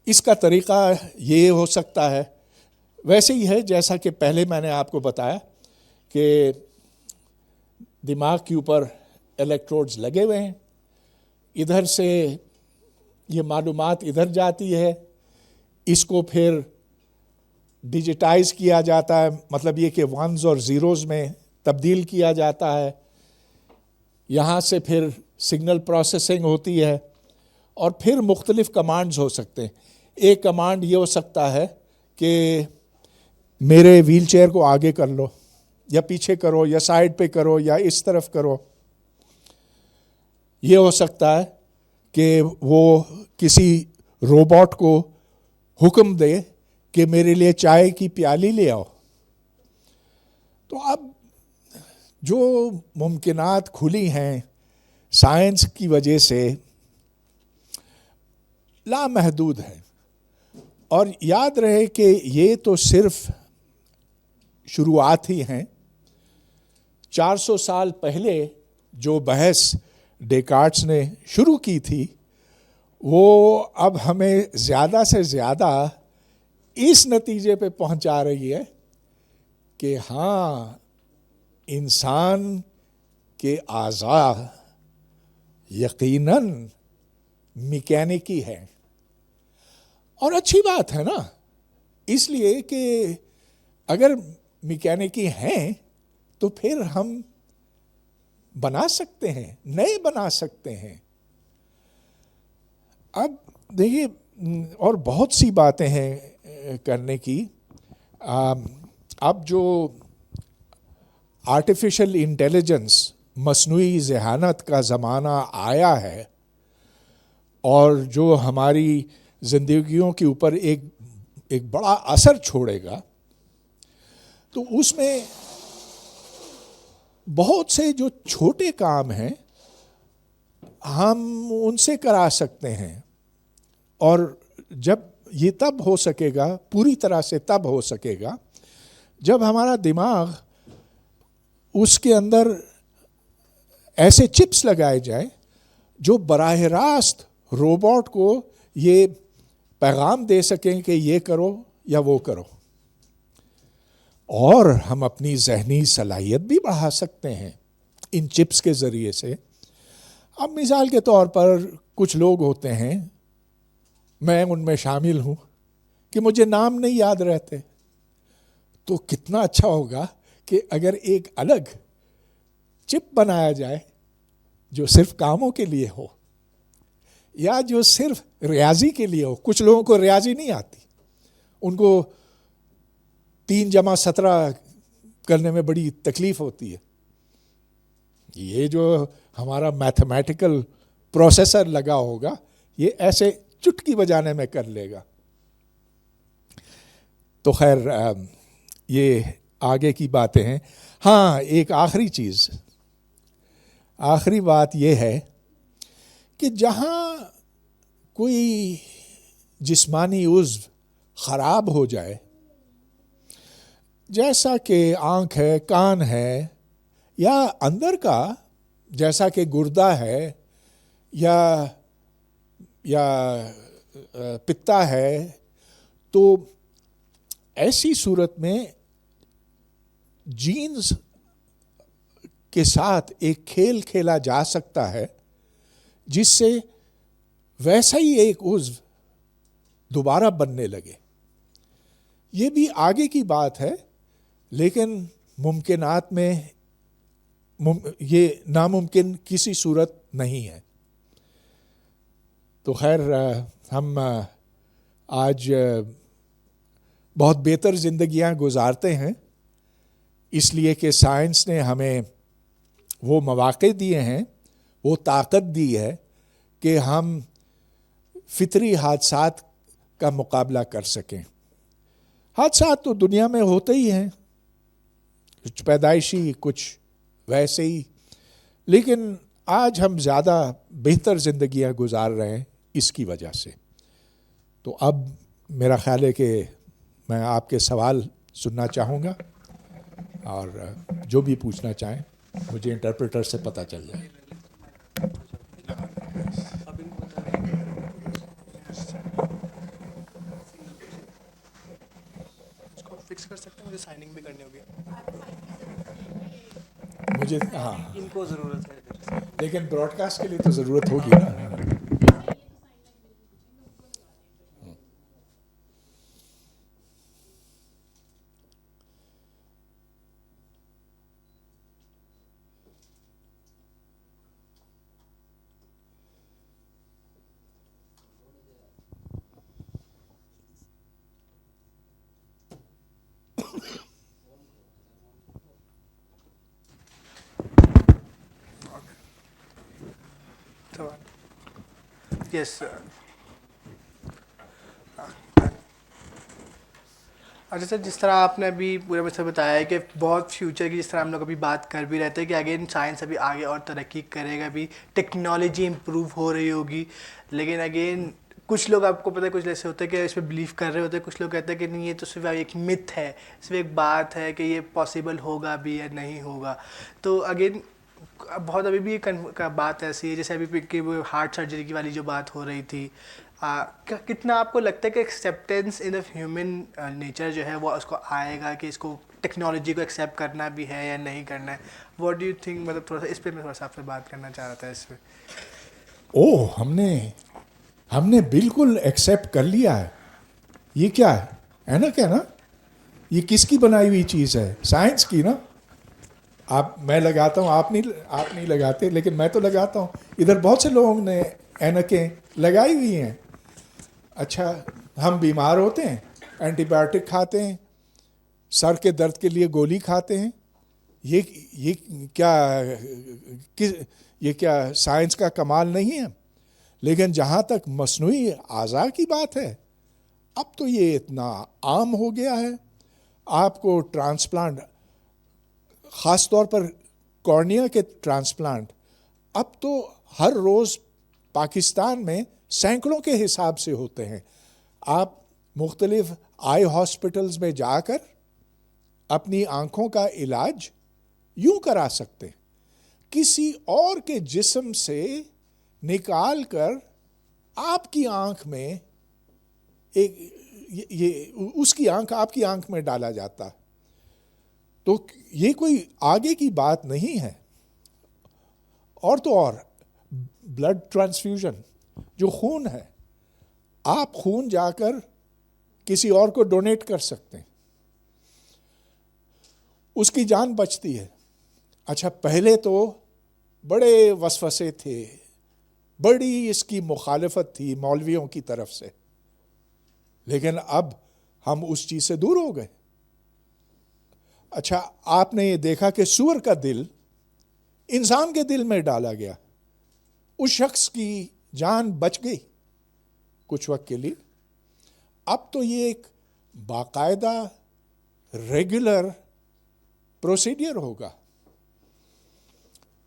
B: اس کا طریقہ یہ ہو سکتا ہے, ویسے ہی ہے جیسا کہ پہلے میں نے آپ کو بتایا کہ دماغ کے اوپر الیکٹروڈز لگے ہوئے ہیں، ادھر سے یہ معلومات ادھر جاتی ہے، اس کو پھر ڈیجیٹائز کیا جاتا ہے، مطلب یہ کہ ونز اور زیروز میں تبدیل کیا جاتا ہے، یہاں سے پھر سگنل پروسیسنگ ہوتی ہے، اور پھر مختلف کمانڈز ہو سکتے ہیں. ایک کمانڈ یہ ہو سکتا ہے کہ میرے ویل چیئر کو آگے کر لو، یا پیچھے کرو، یا سائڈ پہ کرو، یا اس طرف کرو. یہ ہو سکتا ہے کہ وہ کسی روبوٹ کو حکم دے کہ میرے لیے چائے کی پیالی لے آؤ. تو اب جو ممکنات کھلی ہیں سائنس کی وجہ سے لامحدود ہے. اور یاد رہے کہ یہ تو صرف شروعات ہی ہیں. 400 سال پہلے جو بحث ڈیکارٹس نے شروع کی تھی، وہ اب ہمیں زیادہ سے زیادہ اس نتیجے پہ پہنچا رہی ہے کہ ہاں، انسان کے اعضاء یقیناً میکینکی ہے. اور اچھی بات ہے نا، اس لیے کہ اگر میکینکی ہیں تو پھر ہم بنا سکتے ہیں، نئے بنا سکتے ہیں. اب دیکھیے، اور بہت سی باتیں ہیں کرنے کی. اب جو آرٹیفیشل انٹیلیجنس، مصنوعی ذہانت کا زمانہ آیا ہے، اور جو ہماری زندگیوں کے اوپر ایک بڑا اثر چھوڑے گا، تو اس میں بہت سے جو چھوٹے کام ہیں ہم ان سے کرا سکتے ہیں. اور جب یہ تب ہو سکے گا، پوری طرح سے تب ہو سکے گا جب ہمارا دماغ اس کے اندر ایسے چپس لگائے جائیں جو براہ راست روبوٹ کو یہ پیغام دے سکیں کہ یہ کرو یا وہ کرو. اور ہم اپنی ذہنی صلاحیت بھی بڑھا سکتے ہیں ان چپس کے ذریعے سے. اب مثال کے طور پر کچھ لوگ ہوتے ہیں، میں ان میں شامل ہوں، کہ مجھے نام نہیں یاد رہتے. تو کتنا اچھا ہوگا کہ اگر ایک الگ چپ بنایا جائے جو صرف کاموں کے لیے ہو، یا جو صرف ریاضی کے لیے ہو. کچھ لوگوں کو ریاضی نہیں آتی، ان کو 3+17 کرنے میں بڑی تکلیف ہوتی ہے. یہ جو ہمارا میتھمیٹیکل پروسیسر لگا ہوگا، یہ ایسے چٹکی بجانے میں کر لے گا. تو خیر، یہ آگے کی باتیں ہیں. ہاں، ایک آخری چیز، آخری بات یہ ہے کہ جہاں کوئی جسمانی عضو خراب ہو جائے، جیسا کہ آنکھ ہے، کان ہے، یا اندر کا جیسا کہ گردہ ہے یا پتا ہے، تو ایسی صورت میں جینز کے ساتھ ایک کھیل کھیلا جا سکتا ہے جس سے ویسا ہی ایک عضو دوبارہ بننے لگے. یہ بھی آگے کی بات ہے، لیکن ممکنات میں یہ ناممکن کسی صورت نہیں ہے. تو خیر، ہم آج بہت بہتر زندگیاں گزارتے ہیں، اس لیے کہ سائنس نے ہمیں وہ مواقع دیے ہیں، وہ طاقت دی ہے کہ ہم فطری حادثات کا مقابلہ کر سکیں. حادثات تو دنیا میں ہوتے ہی ہیں، کچھ پیدائشی، کچھ ویسے ہی، لیکن آج ہم زیادہ بہتر زندگیاں گزار رہے ہیں اس کی وجہ سے. تو اب میرا خیال ہے کہ میں آپ کے سوال سننا چاہوں گا، اور جو بھی پوچھنا چاہیں مجھے انٹرپریٹر سے پتہ چل جائے.
C: فکس کر سکتے ہیں، مجھے سائننگ بھی کرنی ہوگی.
B: مجھے ہاں
C: ان کو ضرورت ہے.
B: لیکن براڈ کاسٹ کے لیے تو ضرورت ہوگی نا.
C: یس. اچھا سر، جس طرح آپ نے ابھی پورے میں سے بتایا ہے کہ بہت فیوچر کی، جس طرح ہم لوگ ابھی بات کر بھی رہتے ہیں کہ اگین سائنس ابھی آگے اور ترقی کرے گا، ابھی ٹیکنالوجی امپروو ہو رہی ہوگی، لیکن اگین کچھ لوگ آپ کو پتہ ہے کچھ ایسے ہوتے ہیں کہ اس پہ بلیو کر رہے ہوتے ہیں، کچھ لوگ کہتے ہیں کہ نہیں یہ تو صرف ایک متھ ہے، صرف ایک بات ہے کہ یہ پاسبل ہوگا بھی یا نہیں ہوگا. تو اگین بہت ابھی بھی بات ایسی ہے جیسے ابھی کہ وہ ہارٹ سرجری کی والی جو بات ہو رہی تھی، کتنا آپ کو لگتا ہے کہ ایکسیپٹینس ان ہیومن نیچر جو ہے وہ اس کو آئے گا کہ اس کو ٹیکنالوجی کو ایکسیپٹ کرنا بھی ہے یا نہیں کرنا ہے؟ What do you think? مطلب تھوڑا سا اس پہ میں تھوڑا سا آپ سے بات کرنا چاہ رہا تھا اس پہ.
B: ہم نے بالکل ایکسیپٹ کر لیا ہے. یہ کیا ہے نا، کیا نا، یہ کس کی بنائی ہوئی چیز ہے؟ سائنس کی نا. میں لگاتا ہوں، آپ نہیں لگاتے، لیکن میں تو لگاتا ہوں. ادھر بہت سے لوگوں نے اینکیں لگائی ہوئی ہیں. اچھا، ہم بیمار ہوتے ہیں، اینٹی بایوٹک کھاتے ہیں، سر کے درد کے لیے گولی کھاتے ہیں. یہ کیا سائنس کا کمال نہیں ہے؟ لیکن جہاں تک مصنوعی اعضاء کی بات ہے، اب تو یہ اتنا عام ہو گیا ہے. آپ کو ٹرانسپلانٹ، خاص طور پر کارنیا کے ٹرانسپلانٹ، اب تو ہر روز پاکستان میں سینکڑوں کے حساب سے ہوتے ہیں. آپ مختلف آئی ہاسپٹلز میں جا کر اپنی آنکھوں کا علاج یوں کرا سکتے ہیں، کسی اور کے جسم سے نکال کر آپ کی آنکھ میں اس کی آنکھ آپ کی آنکھ میں ڈالا جاتا. تو یہ کوئی آگے کی بات نہیں ہے. اور تو اور بلڈ ٹرانسفیوژن، جو خون ہے، آپ خون جا کر کسی اور کو ڈونیٹ کر سکتے ہیں، اس کی جان بچتی ہے. اچھا، پہلے تو بڑے وسوسے تھے، بڑی اس کی مخالفت تھی مولویوں کی طرف سے، لیکن اب ہم اس چیز سے دور ہو گئے. اچھا، آپ نے یہ دیکھا کہ سور کا دل انسان کے دل میں ڈالا گیا، اس شخص کی جان بچ گئی کچھ وقت کے لیے. اب تو یہ ایک باقاعدہ ریگولر پروسیڈر ہوگا.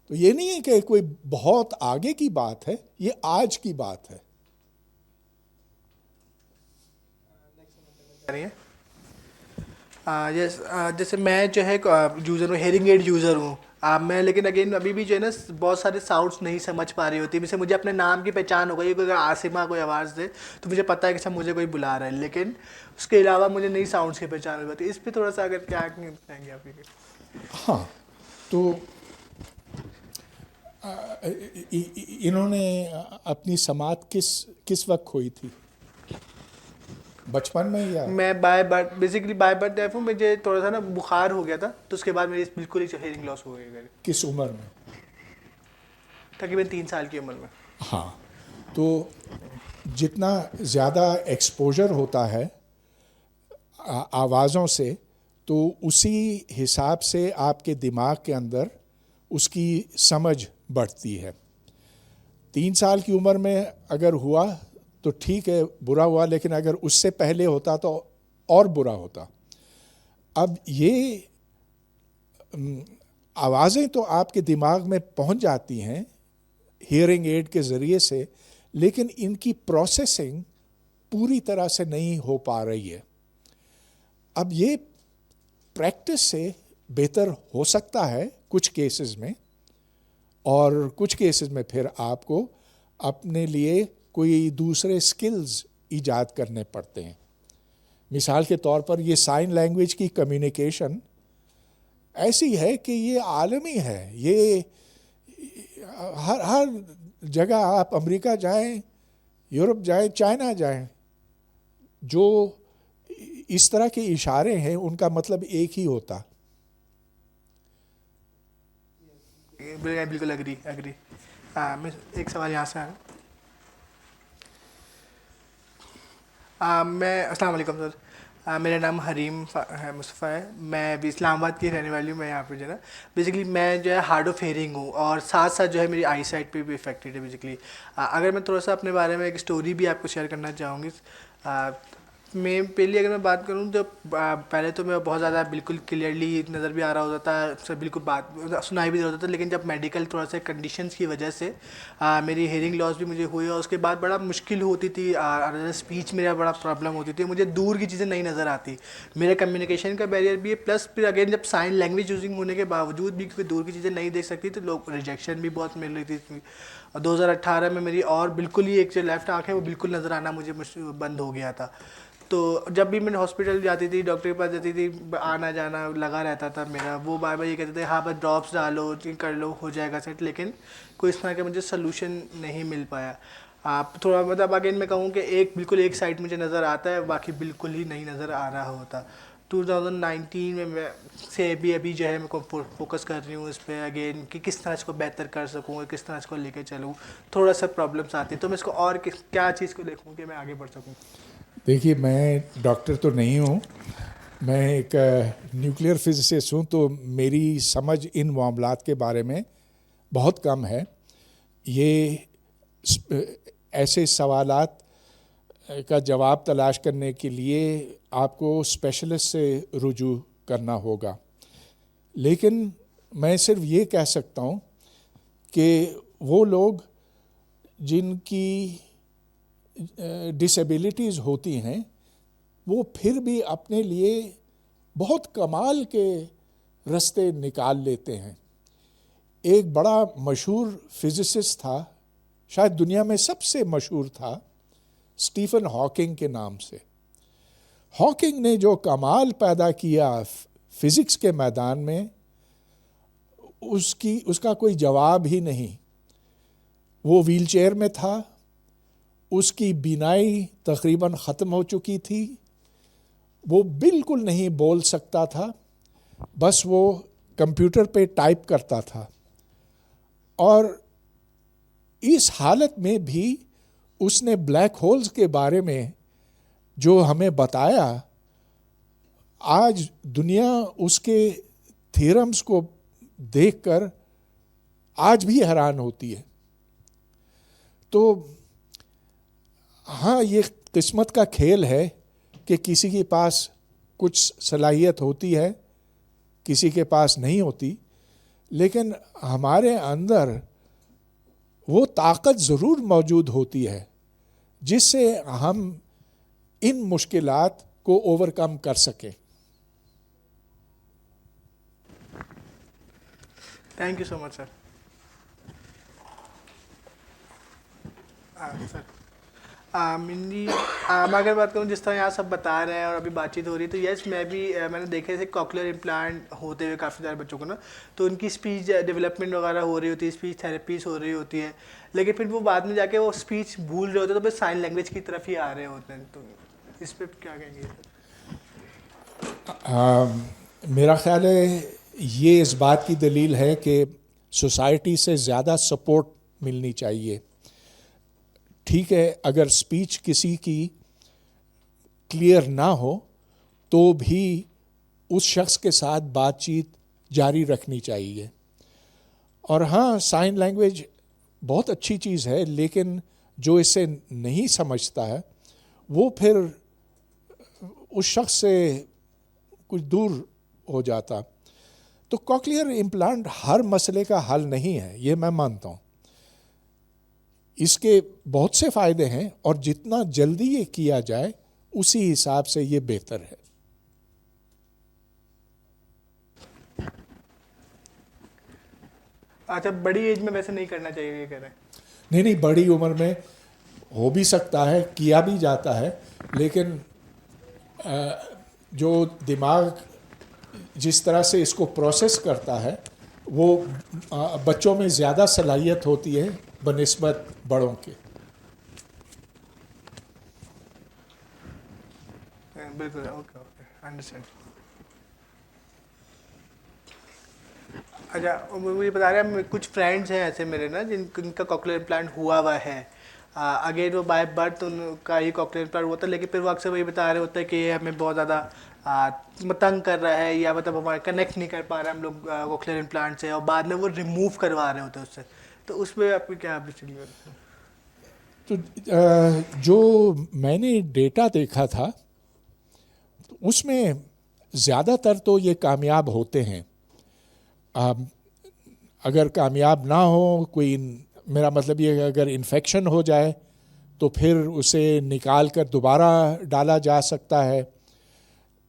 B: تو یہ نہیں ہے کہ کوئی بہت آگے کی بات ہے، یہ آج کی بات ہے.
C: جیسے میں جو ہے یوزر ہوں، ہیئرنگ ایڈ یوزر ہوں میں، لیکن اگین ابھی بھی جو ہے نا بہت سارے ساؤنڈس نہیں سمجھ پا رہی ہوتی. جیسے مجھے اپنے نام کی پہچان ہو گئی، اگر عاصمہ کوئی آواز دے تو مجھے پتہ ہے کہ سب مجھے کوئی بلا رہا ہے، لیکن اس کے علاوہ مجھے نئی ساؤنڈس کی پہچان ہو جاتی ہے. اس پہ تھوڑا سا اگر کیا بتائیں گے آپ؟
B: ہاں، تو انہوں نے اپنی سماعت کس وقت کھوئی تھی؟ بچپن میں یا؟
C: میں by birth, basically by birth deaf ہوں. مجھے تھوڑا سا نا بخار ہو گیا تھا، تو اس کے بعد میری بالکل ہی ہیئرنگ لاس ہو گئی.
B: کس عمر میں؟
C: تقریباً 3 سال کی عمر میں.
B: ہاں، تو جتنا زیادہ ایکسپوجر ہوتا ہے آوازوں سے، تو اسی حساب سے آپ کے دماغ کے اندر اس کی سمجھ بڑھتی ہے. 3 سال کی عمر میں اگر ہوا تو ٹھیک ہے، برا ہوا، لیکن اگر اس سے پہلے ہوتا تو اور برا ہوتا. اب یہ آوازیں تو آپ کے دماغ میں پہنچ جاتی ہیں ہیئرنگ ایڈ کے ذریعے سے، لیکن ان کی پروسیسنگ پوری طرح سے نہیں ہو پا رہی ہے. اب یہ پریکٹس سے بہتر ہو سکتا ہے کچھ کیسز میں، اور کچھ کیسز میں پھر آپ کو اپنے لیے کوئی دوسرے سکلز ایجاد کرنے پڑتے ہیں. مثال کے طور پر یہ سائن لینگویج کی کمیونیکیشن ایسی ہے کہ یہ عالمی ہے. یہ ہر جگہ آپ امریکہ جائیں, یورپ جائیں, چائنا جائیں, جو اس طرح کے اشارے ہیں ان کا مطلب ایک ہی ہوتا.
C: بالکل اگری. میں ایک سوال یہاں سے میں السلام علیکم سر. میرا نام حریم مصطفیٰ ہے. میں بھی اسلام آباد کی رہنے والی ہوں. میں یہاں پہ جو ہے نا بیسکلی میں جو ہے ہارڈ آف ہیئرنگ ہوں, اور ساتھ ساتھ جو ہے میری آئی سائٹ پہ بھی افیکٹڈ ہے بیسکلی. اگر میں تھوڑا سا اپنے بارے میں ایک اسٹوری بھی آپ کو شیئر کرنا چاہوں گی. میں پہلی اگر میں بات کروں تو پہلے تو میں بہت زیادہ بالکل کلیئرلی نظر بھی آ رہا ہوتا تھا, سب بالکل بات سنائی بھی ہوتا تھا, لیکن جب میڈیکل تھوڑا سا کنڈیشنز کی وجہ سے میری ہیئرنگ لاس بھی مجھے ہوئی, اور اس کے بعد بڑا مشکل ہوتی تھی, اسپیچ میرا بڑا پرابلم ہوتی تھی, مجھے دور کی چیزیں نہیں نظر آتی. میرا کمیونیکیشن کا بیریئر بھی ہے, پلس پھر اگین جب سائن لینگویج یوزنگ ہونے کے باوجود بھی کیونکہ دور کی چیزیں نہیں دیکھ سکتی تو لوگ ریجیکشن بھی بہت مل رہی تھی. اور 2018 میں میری اور بالکل ہی ایک جو لیفٹ آنکھ ہے وہ بالکل نظر آنا مجھے بند ہو گیا تھا. تو جب بھی میں ہاسپٹل جاتی تھی, ڈاکٹر کے پاس جاتی تھی, آنا جانا لگا رہتا تھا میرا. وہ بار بار یہ کہتے تھے ہاں بس ڈراپس ڈالو, کر لو, ہو جائے گا سیٹ, لیکن کوئی اس طرح کا مجھے سلوشن نہیں مل پایا. آپ تھوڑا مطلب اگین میں کہوں کہ بالکل ایک سائڈ مجھے نظر آتا ہے, باقی بالکل ہی نہیں نظر آ رہا ہوتا. 2019 میں سے ابھی جو ہے میں فوکس کر رہی ہوں اس پہ اگین کہ کس طرح اس کو بہتر کر سکوں, کس طرح اس کو لے کے چلوں. تھوڑا سا پرابلمس آتی ہیں, تو میں اس کو اور کیا چیز کو دیکھوں کہ میں آگے بڑھ سکوں.
B: دیکھیے, میں ڈاکٹر تو نہیں ہوں, میں ایک نیوکلیئر فزسسٹ ہوں, تو میری سمجھ ان معاملات کے بارے میں بہت کم ہے. یہ ایسے سوالات کا جواب تلاش کرنے کے لیے آپ کو اسپیشلسٹ سے رجوع کرنا ہوگا. لیکن میں صرف یہ کہہ سکتا ہوں کہ وہ لوگ جن کی ڈسیبلٹیز ہوتی ہیں وہ پھر بھی اپنے لیے بہت کمال کے رستے نکال لیتے ہیں. ایک بڑا مشہور فزسسٹ تھا, شاید دنیا میں سب سے مشہور تھا, اسٹیفن ہاکنگ کے نام سے. ہاکنگ نے جو کمال پیدا کیا فزکس کے میدان میں اس کا کوئی جواب ہی نہیں. وہ ویل چیئر میں تھا, اس کی بینائی تقریباً ختم ہو چکی تھی, وہ بالکل نہیں بول سکتا تھا, بس وہ کمپیوٹر پہ ٹائپ کرتا تھا. اور اس حالت میں بھی اس نے بلیک ہولز کے بارے میں جو ہمیں بتایا, آج دنیا اس کے تھیورمز کو دیکھ کر آج بھی حیران ہوتی ہے. تو ہاں, یہ قسمت کا کھیل ہے کہ کسی کے پاس کچھ صلاحیت ہوتی ہے, کسی کے پاس نہیں ہوتی, لیکن ہمارے اندر وہ طاقت ضرور موجود ہوتی ہے جس سے ہم ان مشکلات کو اوور کم کر سکیں.
C: تھینک یو سو مچ سر. سر میں اگر بات کروں جس طرح یہاں سب بتا رہے ہیں اور ابھی بات چیت ہو رہی ہے, تو یس میں نے دیکھا ہے کوکلیئر امپلانٹ ہوتے ہوئے کافی سارے بچوں کو نا, تو ان کی اسپیچ ڈیولپمنٹ وغیرہ ہو رہی ہوتی ہے, اسپیچ تھراپیز ہو رہی ہوتی ہے, لیکن پھر وہ بعد میں جا کے وہ اسپیچ بھول رہے ہوتے ہیں, تو پھر سائن لینگویج کی طرف ہی آ رہے ہوتے ہیں. تو اس پہ کیا کہیں گے؟
B: میرا خیال ہے یہ اس بات کی دلیل ہے کہ سوسائٹی سے زیادہ سپورٹ ملنی چاہیے. ٹھیک ہے, اگر اسپیچ کسی کی کلیئر نہ ہو تو بھی اس شخص کے ساتھ بات چیت جاری رکھنی چاہیے. اور ہاں, سائن لینگویج بہت اچھی چیز ہے, لیکن جو اسے نہیں سمجھتا ہے وہ پھر اس شخص سے کچھ دور ہو جاتا. تو کوکلیئر امپلانٹ ہر مسئلے کا حل نہیں ہے, یہ میں مانتا ہوں. اس کے بہت سے فائدے ہیں, اور جتنا جلدی یہ کیا جائے اسی حساب سے یہ بہتر ہے.
C: اچھا, بڑی ایج میں ویسے نہیں کرنا چاہیے یہ کہہ رہے ہیں؟
B: نہیں, بڑی عمر میں ہو بھی سکتا ہے, کیا بھی جاتا ہے, لیکن جو دماغ جس طرح سے اس کو پروسیس کرتا ہے وہ بچوں میں زیادہ صلاحیت ہوتی ہے بنسبت بڑوں کے.
C: بالکل. Okay understand. اچھا مجھے بتا رہے ہیں کچھ فرینڈس ہیں ایسے میرے نا جن کا کوکلیئر امپلانٹ ہوا ہے. اگین وہ بائی برتھ ان کا ہی کوکلیئر امپلانٹ ہوتا ہے, لیکن پھر وہ اکثر وہی بتا رہے ہوتے ہیں کہ یہ ہمیں بہت زیادہ تنگ کر رہا ہے, یا مطلب ہمارا کنیکٹ نہیں کر پا رہے ہم لوگ کوکلیئر امپلانٹ سے, اور بعد میں وہ ریموو کروا رہے ہوتے ہیں اس سے. تو اس میں آپ کی کیا بیسکلی؟
B: تو جو میں نے ڈیٹا دیکھا تھا اس میں زیادہ تر تو یہ کامیاب ہوتے ہیں. اگر کامیاب نہ ہو کوئی, میرا مطلب یہ کہ اگر انفیکشن ہو جائے تو پھر اسے نکال کر دوبارہ ڈالا جا سکتا ہے.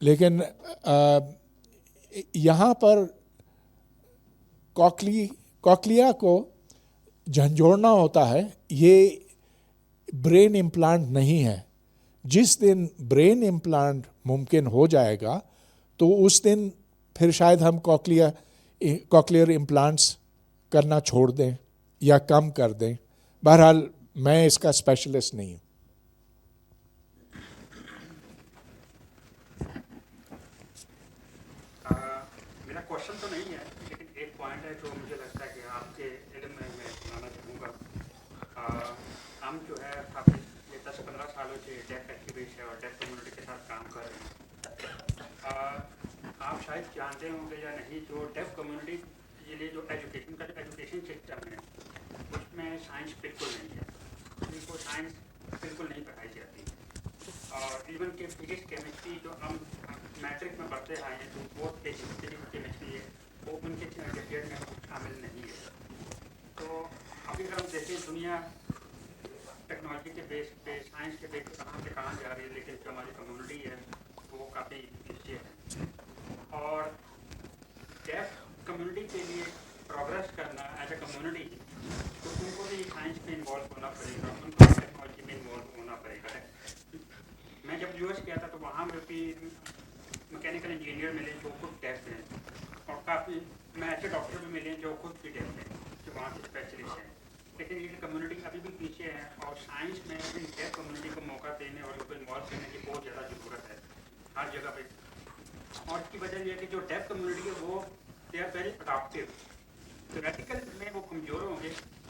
B: لیکن یہاں پر کوکلیا کو جھنجھوڑنا ہوتا ہے, یہ برین امپلانٹ نہیں ہے. جس دن برین امپلانٹ ممکن ہو جائے گا تو اس دن پھر شاید ہم کوکلیئر امپلانٹس کرنا چھوڑ دیں یا کم کر دیں. بہرحال میں اس کا اسپیشلسٹ نہیں ہوں.
D: میرا کوشچن تو نہیں ہے, لیکن ایک پوائنٹ ہے جو مجھے لگتا ہے کہ آپ کے علم میں سنانا چاہوں گا. ہم جو ہے کافی 10-15 سالوں سے ڈیف ایکٹیویسٹ ہے اور ڈیف کمیونٹی کے ساتھ کام کر رہے ہیں. آپ شاید جانتے ہوں گے یا نہیں, جو ڈیف کمیونٹی کے لیے جو ایجوکیشن سسٹم ہے اس میں سائنس بالکل نہیں ہے. ان کو سائنس بالکل نہیں پڑھائی جاتی, اور ایون کہ فزکس کیمسٹری جو ہم میٹرک میں پڑھتے آئے ہیں, جو بہت بیسک کیمسٹری ہے, وہ ان کے سبجیکٹ میں شامل نہیں ہے. تو ابھی اگر ہم دیکھیں دنیا ٹیکنالوجی کے بیس پہ, سائنس کے بیس پہ کہاں سے کہاں جا رہی ہے, لیکن جو ہماری کمیونٹی ہے وہ کافی پیچھے ہے. اور ڈیف کمیونٹی کے لیے پروگرس کرنا ایز اے کمیونٹی, تو ان کو بھی سائنس میں انوالو ہونا پڑے گا, ان کو بھی ٹیکنالوجی میں انوالو ہونا پڑے گا. میں جب یو ایس گیا تھا تو وہاں پہ بھی میکینیکل انجینئر ملے جو خود ڈیف ہیں, اور کافی میں ایسے ڈاکٹر بھی ملے ہیں جو خود بھی ڈیف ہیں, جو وہاں کے اسپیشلسٹ ہیں. لیکن یہ کمیونٹی ابھی بھی پیچھے ہے, اور سائنس میں ان ڈیف کمیونٹی کو موقع دینے اور ان کو انوالو کرنے کی بہت زیادہ ضرورت ہے ہر جگہ پہ. اور اس کی وجہ یہ ہے کہ جو ڈیف کمیونٹی ہے وہ they are very adaptive. Theoretical میں وہ کمزور ہوں گے,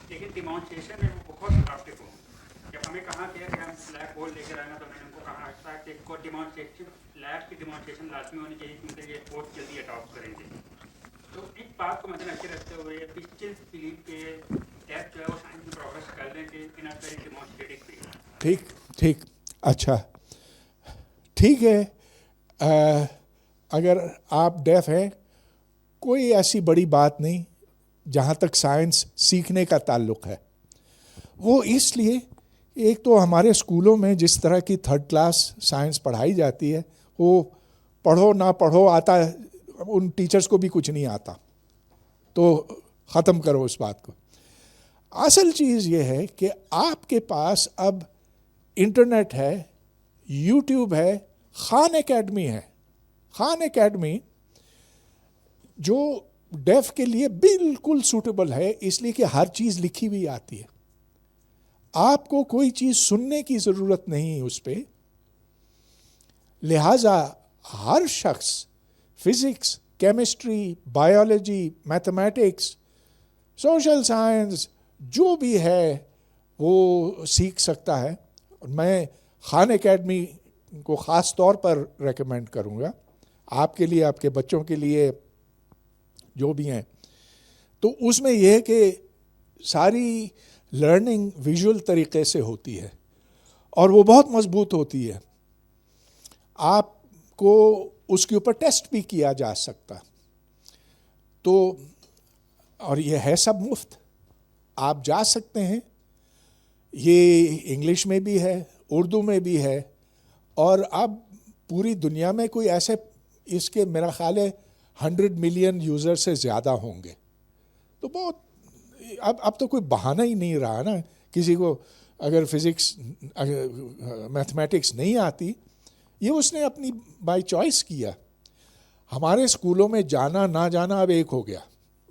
D: لیکن ڈیمانسٹریشن میں وہ بہت اڈاپٹیو ہوں گے. جب ہمیں کہا گیا کہ ہم بلیک ہول لے کر آئے نا, تو میں نے ان کو کہا تھا کہ کو ڈیمانسٹریشن لیب کی ڈیمانسٹریشن لازمی ہونی چاہیے, کیونکہ یہ بہت جلدی اڈاپٹ کریں گے. تو اس بات کو مد نظر رکھتے ہوئے پچھل بلیو کے ڈیف جو ہے وہ سائنس میں پروگرس کر لیں کہ ان ویری ڈیمانسٹریٹو فیلڈ.
B: ٹھیک اچھا ٹھیک ہے. اگر آپ ڈیف ہیں, کوئی ایسی بڑی بات نہیں جہاں تک سائنس سیکھنے کا تعلق ہے. وہ اس لیے, ایک تو ہمارے اسکولوں میں جس طرح کی 3rd کلاس سائنس پڑھائی جاتی ہے, وہ پڑھو نہ پڑھو آتا ہے, ان ٹیچرز کو بھی کچھ نہیں آتا, تو ختم کرو اس بات کو. اصل چیز یہ ہے کہ آپ کے پاس اب انٹرنیٹ ہے, یوٹیوب ہے, خان اکیڈمی ہے. خان اکیڈمی جو ڈیف کے لیے بالکل سوٹیبل ہے, اس لیے کہ ہر چیز لکھی ہوئی آتی ہے. آپ کو کوئی چیز سننے کی ضرورت نہیں اس پہ. لہٰذا ہر شخص physics, chemistry, biology, mathematics, social science جو بھی ہے وہ سیکھ سکتا ہے. میں خان اکیڈمی کو خاص طور پر ریکمینڈ کروں گا آپ کے لیے, آپ کے بچوں کے لیے جو بھی ہیں. تو اس میں یہ ہے کہ ساری لرننگ ویژول طریقے سے ہوتی ہے اور وہ بہت مضبوط ہوتی ہے. آپ کو اس کے اوپر ٹیسٹ بھی کیا جا سکتا. تو اور یہ ہے سب مفت, آپ جا سکتے ہیں. یہ انگلش میں بھی ہے, اردو میں بھی ہے, اور اب پوری دنیا میں کوئی ایسے اس کے میرا خیال ہے 100 ملین یوزر سے زیادہ ہوں گے. تو بہت اب تو کوئی بہانہ ہی نہیں رہا نا. کسی کو اگر فزکس میتھمیٹکس نہیں آتی, یہ اس نے اپنی بائی چوائس کیا. ہمارے اسکولوں میں جانا نہ جانا اب ایک ہو گیا,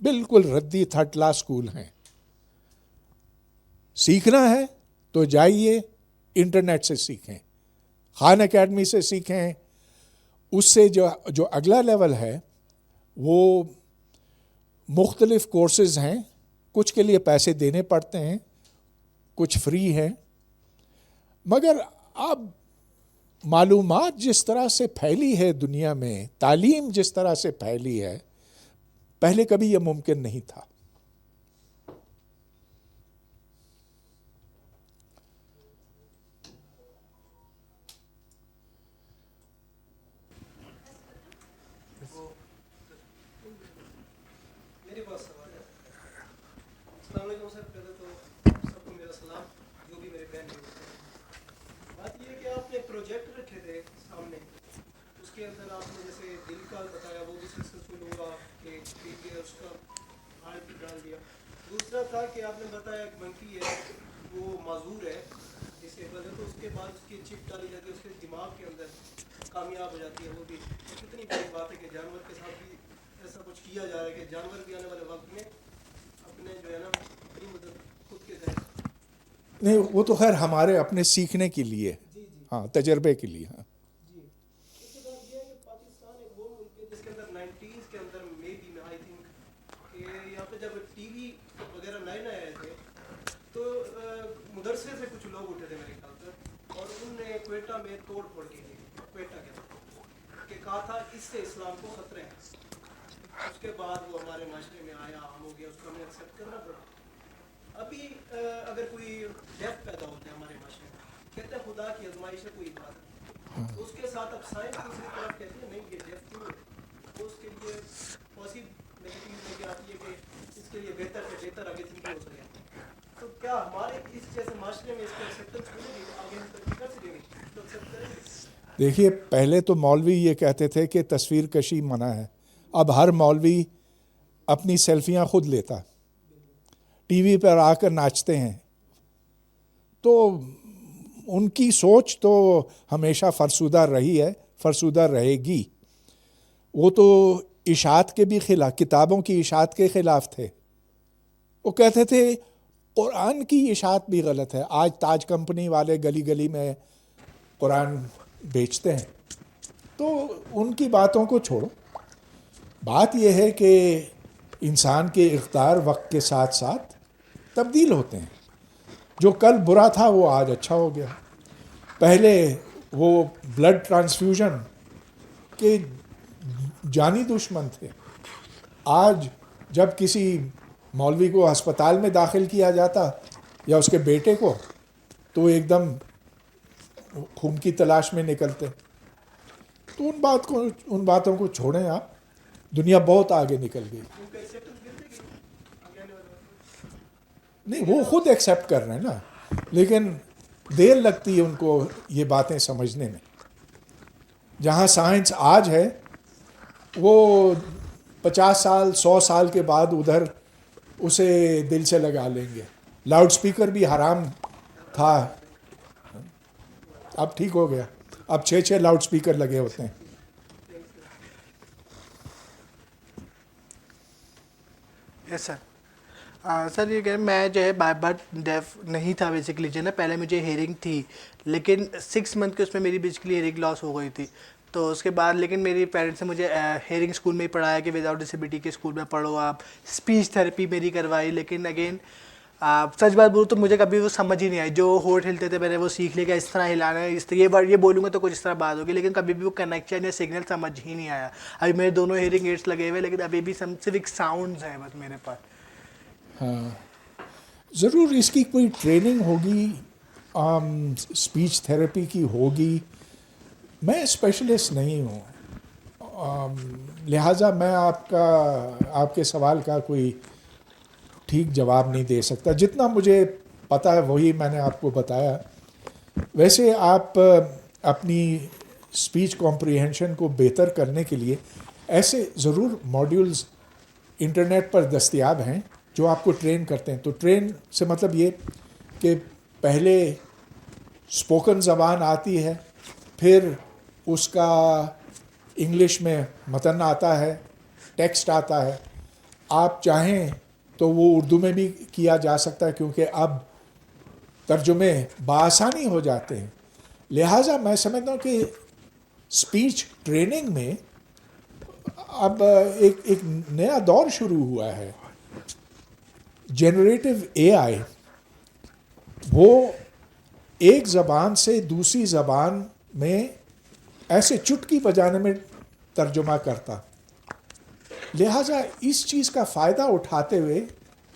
B: بالکل ردی تھرڈ کلاس اسکول ہیں. سیکھنا ہے تو جائیے انٹرنیٹ سے سیکھیں, خان اکیڈمی سے سیکھیں. اس سے جو اگلا لیول ہے وہ مختلف کورسز ہیں, کچھ کے لیے پیسے دینے پڑتے ہیں, کچھ فری ہیں. مگر اب معلومات جس طرح سے پھیلی ہے دنیا میں, تعلیم جس طرح سے پھیلی ہے, پہلے کبھی یہ ممکن نہیں تھا.
E: میرے پاس سوال ہے. السلام علیکم سر. پہلے تو سب کو میرا سلام, جو بھی میرے بہن ہیں. بات یہ ہے کہ آپ نے پروجیکٹ رکھے تھے سامنے, اس کے اندر آپ نے جیسے دل کا بتایا وہ بھی سکسیزفل ہوا کہ ٹھیک ہے, اس کا ہارٹ ڈال دیا. دوسرا تھا کہ آپ نے بتایا کہ منکی ہے وہ معذور ہے, ڈسیبل ہے, تو اس کے بعد اس کی چپ ڈالی جاتی ہے, اس کے دماغ کے اندر کامیاب ہو جاتی ہے. وہ بھی کتنی بڑی بات ہے کہ جانور کے ساتھ بھی ایسا کچھ کیا جا رہا ہے کہ جانور بھی آنے والے وقت میں اپنے جو ہے نا اپنی مدد خود کے ذریعے.
B: نہیں, وہ تو خیر ہمارے اپنے سیکھنے کے لیے,
E: جی جی
B: ہاں, تجربے کے لیے. ہاں
E: جی. اس کے بعد یہ ہے کہ پاکستان ایک وہ ملک ہے جس کے اندر 90s کے اندر میں بھی میں آئی تھنک کہ یہاں پہ جب ٹی وی وغیرہ نئے نئے آئے تھے تو مدرسے سے کچھ لوگ اٹھے تھے میرے خیال سے, اور انہوں نے کوئٹہ میں توڑ پھوڑ کی تھی, کوئٹہ کے اندر, کہ کہا تھا اس سے اسلام کو خطرے ہیں. اس کے بعد وہ ہمارے معاشرے میں آیا, عام ہو گیا, اس کو ہمیں ایکسیپٹ کرنا پڑا. ابھی اگر کوئی ڈیتھ پیدا ہوتا ہے ہمارے معاشرے میں, کہتے ہیں خدا کی آزمائش ہے, کوئی بات ہے, اس کے ساتھ اب سائنس دوسری طرف کہتی ہے نہیں یہ ڈیتھ کیوں ہے, تو اس کے لیے پاسبلٹیز لے کے آتی ہے کہ اس کے لیے بہتر سے بہتر آگے زندگی ہو سکے. تو کیا ہمارے اس جیسے معاشرے میں اس کی ایکسیپٹنس ملے گی, آگے ہم ترقی کر سکیں گے, تو ایکسیپٹ کریں گے؟
B: دیکھیے, پہلے تو مولوی یہ کہتے تھے کہ تصویر کشی منع ہے. اب ہر مولوی اپنی سیلفیاں خود لیتا, ٹی وی پر آ کر ناچتے ہیں. تو ان کی سوچ تو ہمیشہ فرسودہ رہی ہے, فرسودہ رہے گی. وہ تو اشاعت کے بھی خلاف, کتابوں کی اشاعت کے خلاف تھے. وہ کہتے تھے قرآن کی اشاعت بھی غلط ہے. آج تاج کمپنی والے گلی گلی میں قرآن بیچتے ہیں. تو ان کی باتوں کو چھوڑو. بات یہ ہے کہ انسان کے اقدار وقت کے ساتھ ساتھ تبدیل ہوتے ہیں. جو کل برا تھا وہ آج اچھا ہو گیا. پہلے وہ بلڈ ٹرانسفیوژن کے جانی دشمن تھے, آج جب کسی مولوی کو ہسپتال میں داخل کیا جاتا یا اس کے بیٹے کو, تو ایک دم خون کی تلاش میں نکلتے. تو ان باتوں کو چھوڑیں آپ, دنیا بہت آگے نکل گئی.
E: ان کو ایکسیپٹنس ملے گی آگے آنے والے وقت میں؟
B: نہیں, وہ خود ایکسیپٹ کر رہے ہیں نا, لیکن دیر لگتی ہے ان کو یہ باتیں سمجھنے میں. جہاں سائنس آج ہے وہ 50 سال 100 سال کے بعد ادھر اسے دل سے لگا لیں گے. لاؤڈ سپیکر بھی حرام تھا, اب ٹھیک ہو گیا, اب 6 لاؤڈ سپیکر لگے ہوتے ہیں.
C: یس سر. سر یہ کہ میں جو ہے بار بار ڈیف نہیں تھا بیسکلی, جو ہے نا پہلے مجھے ہیئرنگ تھی, لیکن 6 منتھ کے اس میں میری بیسکلی ہیئرنگ لاس ہو گئی تھی. تو اس کے بعد لیکن میری پیرنٹس نے مجھے ہیئرنگ اسکول میں ہی پڑھایا کہ وداؤٹ ڈسیبلٹی کے اسکول میں پڑھو آپ. اسپیچ تھیراپی میری کروائی, لیکن اگین سچ بات بولوں تو مجھے کبھی وہ سمجھ ہی نہیں آئی. جو ہونٹ ہلتے تھے میں نے وہ سیکھ لیا کہ اس طرح ہلانا ہے, اس طرح یہ بولوں گا تو کچھ اس طرح بات ہوگی, لیکن کبھی بھی وہ کنیکشن یا سگنل سمجھ ہی نہیں آیا. ابھی میرے دونوں ہیئرنگ ایڈس لگے ہوئے, لیکن ابھی بھی صرف ایک ساؤنڈز ہیں بس میرے پاس.
B: ہاں, ضرور اس کی کوئی ٹریننگ ہوگی, اسپیچ تھیراپی کی ہوگی. میں اسپیشلسٹ نہیں ہوں, لہٰذا میں آپ کے سوال کا کوئی ٹھیک جواب نہیں دے سکتا. جتنا مجھے پتہ ہے وہی میں نے آپ کو بتایا. ویسے آپ اپنی اسپیچ کمپریہنشن کو بہتر کرنے کے لیے ایسے ضرور ماڈیولز انٹرنیٹ پر دستیاب ہیں جو آپ کو ٹرین کرتے ہیں. تو ٹرین سے مطلب یہ کہ پہلے اسپوکن زبان آتی ہے, پھر اس کا انگلش میں متن آتا ہے، ٹیکسٹ آتا ہے. آپ چاہیں تو وہ اردو میں بھی کیا جا سکتا ہے کیونکہ اب ترجمے بآسانی ہو جاتے ہیں. لہٰذا میں سمجھتا ہوں کہ اسپیچ ٹریننگ میں اب ایک نیا دور شروع ہوا ہے. جنریٹو اے آئی وہ ایک زبان سے دوسری زبان میں ایسے چٹکی بجانے میں ترجمہ کرتا. لہٰذا اس چیز کا فائدہ اٹھاتے ہوئے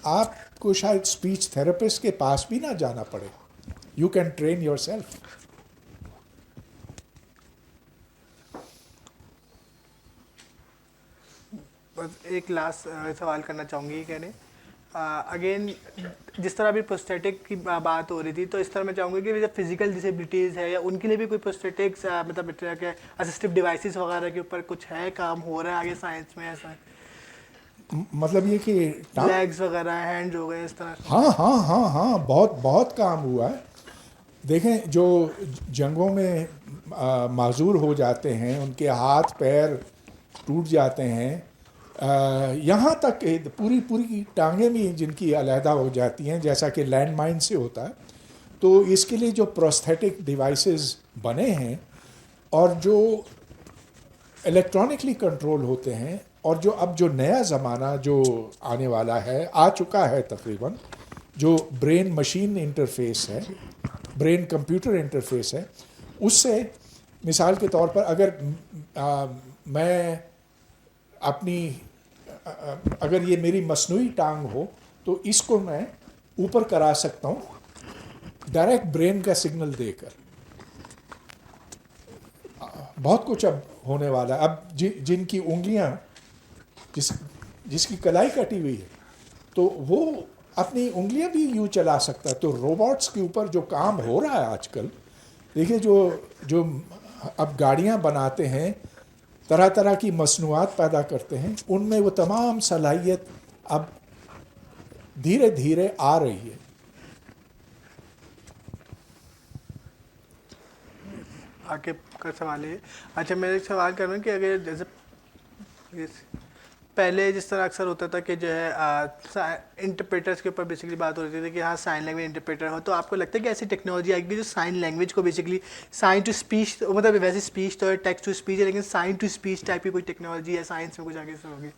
B: آپ کو شاید اسپیچ تھراپسٹ کے پاس بھی نہ جانا پڑے. You can train your self.
C: بس ایک لاسٹ سوال کرنا چاہوں گی کہنے اگین جس طرح ابھی پروسٹیٹک کی بات ہو رہی تھی تو اس طرح میں چاہوں گی کہ جب فزیکل ڈسیبلٹیز ہے یا ان کے لیے بھی کوئی پروسٹیٹکس مطلب کہ اسسٹیو ڈیوائسز وغیرہ کے اوپر کچھ ہے کام ہو رہا ہے آگے سائنس میں ایسا
B: مطلب یہ کہ
C: لیگز وغیرہ ہینڈ ہو گئے اس طرح؟
B: ہاں بہت کام ہوا ہے. دیکھیں جو جنگوں میں معذور ہو جاتے ہیں ان کے ہاتھ پیر ٹوٹ جاتے ہیں، یہاں تک کہ پوری ٹانگیں بھی جن کی علیحدہ ہو جاتی ہیں جیسا کہ لینڈ مائن سے ہوتا ہے. تو اس کے لیے جو پروستھیٹک ڈیوائسز بنے ہیں اور جو الیکٹرانکلی کنٹرول ہوتے ہیں اور جو اب جو نیا زمانہ جو آنے والا ہے آ چکا ہے تقریباً، جو برین مشین انٹرفیس ہے، برین کمپیوٹر انٹرفیس ہے، اس سے مثال کے طور پر اگر میں اپنی اگر یہ میری مصنوعی ٹانگ ہو تو اس کو میں اوپر کرا سکتا ہوں ڈائریکٹ برین کا سگنل دے کر. بہت کچھ اب ہونے والا ہے. اب جن کی انگلیاں جس کی کلائی کٹی ہوئی ہے تو وہ اپنی انگلیاں بھی یوں چلا سکتا ہے. تو روبوٹس کے اوپر جو کام ہو رہا ہے آج کل، دیکھیے جو اب گاڑیاں بناتے ہیں، طرح طرح کی مصنوعات پیدا کرتے ہیں، ان میں وہ تمام صلاحیت اب دھیرے دھیرے آ رہی ہے.
C: آگے کا سوال ہے. اچھا میں ایک سوال کر رہا ہوں کہ اگر جیسے پہلے جس طرح اکثر ہوتا تھا کہ جو ہے انٹرپریٹرس کے اوپر بیسکلی بات ہو رہی تھی کہ ہاں سائن لینگویج انٹرپریٹر ہو، تو آپ کو لگتا ہے کہ ایسی ٹیکنالوجی آئے گی جو سائن لینگویج کو بیسکلی سائن ٹو اسپیچ، مطلب ویسے اسپیچ تو ہے ٹیکسٹ ٹو اسپیچ ہے لیکن سائن ٹو اسپیچ ٹائپ کی کوئی ٹیکنالوجی ہے سائنس میں کچھ آگے سے ہوگی؟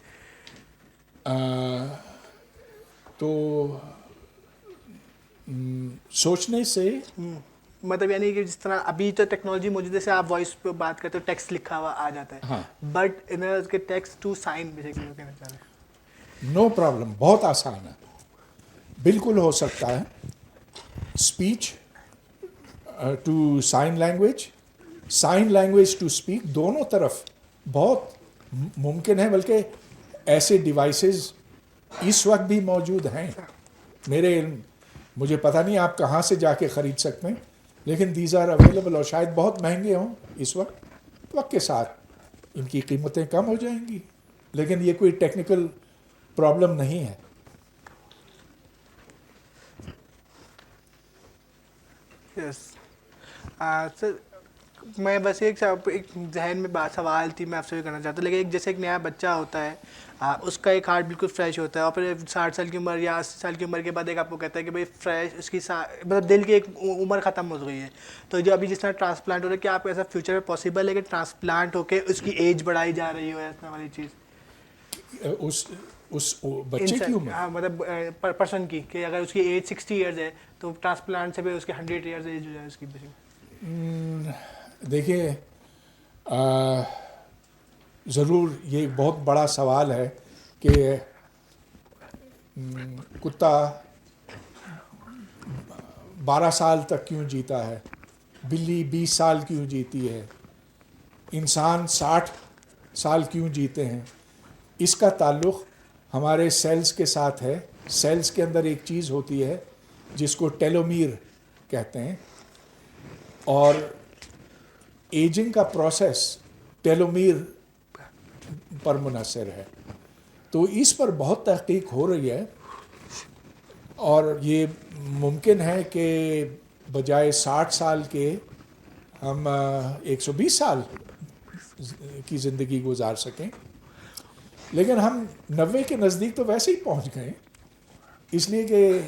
B: تو سوچنے سے
C: مطلب یعنی کہ جس طرح ابھی تو ٹیکنالوجی موجود ہے، جیسے آپ وائس پہ بات کرتے ہو ٹیکسٹ لکھا ہوا آ جاتا ہے،
B: ہاں
C: بٹ ان کے ٹیکسٹ ٹو سائن بیسکلی وہ کہنا چاہ رہے ہیں.
B: نو پرابلم، بہت آسان ہے، بالکل ہو سکتا ہے. Speech to sign language to speak, دونوں طرف بہت ممکن ہے. بلکہ ایسے ڈیوائسز اس وقت بھی موجود ہیں. مجھے پتہ نہیں آپ کہاں سے جا کے خرید سکتے ہیں، لیکن دیز آر اویلیبل، اور شاید بہت مہنگے ہوں اس وقت کے ساتھ ان کی قیمتیں کم ہو جائیں گی، لیکن یہ کوئی ٹیکنیکل پرابلم نہیں ہے.
C: یس سر، میں بس ایک ذہن میں بات سوال تھی میں آپ سے بھی کرنا چاہتا ہوں. لیکن جیسے ایک نیا بچہ ہوتا ہے، اس کا ایک ہارٹ بالکل فریش ہوتا ہے، اور پھر 60 سال کی عمر یا 80 سال کی عمر کے بعد ایک آپ کو کہتا ہے کہ بھائی فریش اس کی مطلب دل کی ایک عمر ختم ہو گئی ہے. تو جو ابھی جس طرح ٹرانسپلانٹ ہو رہا ہے، کیا آپ کو ایسا فیوچر میں پاسبل ہے کہ ٹرانسپلانٹ ہو کے اس کی ایج بڑھائی جا رہی ہو ایسا والی چیز
B: اس بچے کی عمر؟
C: ہاں مطلب پرسن کی، کہ اگر اس کی ایج 60 ایئرز ہے تو ٹرانسپلانٹ سے بھی اس کی 100 ایئرز ایج ہو جائے اس کی.
B: دیکھیے ضرور یہ بہت بڑا سوال ہے کہ کتا 12 سال تک کیوں جیتا ہے، بلی 20 سال کیوں جیتی ہے، انسان 60 سال کیوں جیتے ہیں. اس کا تعلق ہمارے سیلز کے ساتھ ہے. سیلز کے اندر ایک چیز ہوتی ہے جس کو ٹیلومیر کہتے ہیں، اور ایجنگ کا پروسیس ٹیلومیر پر منحصر ہے. تو اس پر بہت تحقیق ہو رہی ہے، اور یہ ممکن ہے کہ بجائے 60 سال کے ہم 120 سال کی زندگی گزار سکیں. لیکن ہم 90 کے نزدیک تو ویسے ہی پہنچ گئے, اس لیے کہ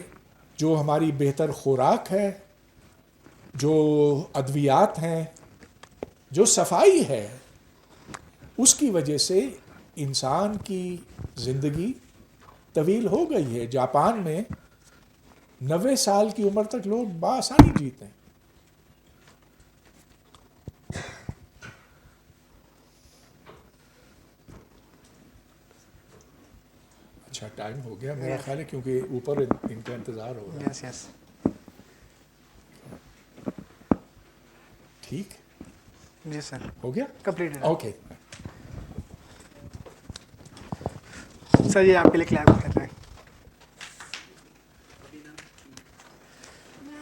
B: جو ہماری بہتر خوراک ہے, جو ادویات ہیں, جو صفائی ہے, اس کی وجہ سے انسان کی زندگی طویل ہو گئی ہے. جاپان میں 90 سال کی عمر تک لوگ بآسانی جیتے ہیں. اچھا ٹائم ہو گیا میرا خیال ہے, کیونکہ اوپر ان کا انتظار ہو رہا ہے.
C: یس یس.
B: ٹھیک
C: جی سر,
B: ہو گیا,
C: کمپلیٹ ہے
B: اوکے.
C: سر. یہ آپ کے لیے کلیپ کر رہے ہیں.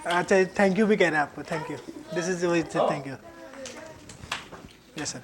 C: اچھا تھینک یو بھی کہہ رہے ہیں آپ کو. Thank you. This is thank you. Yes sir.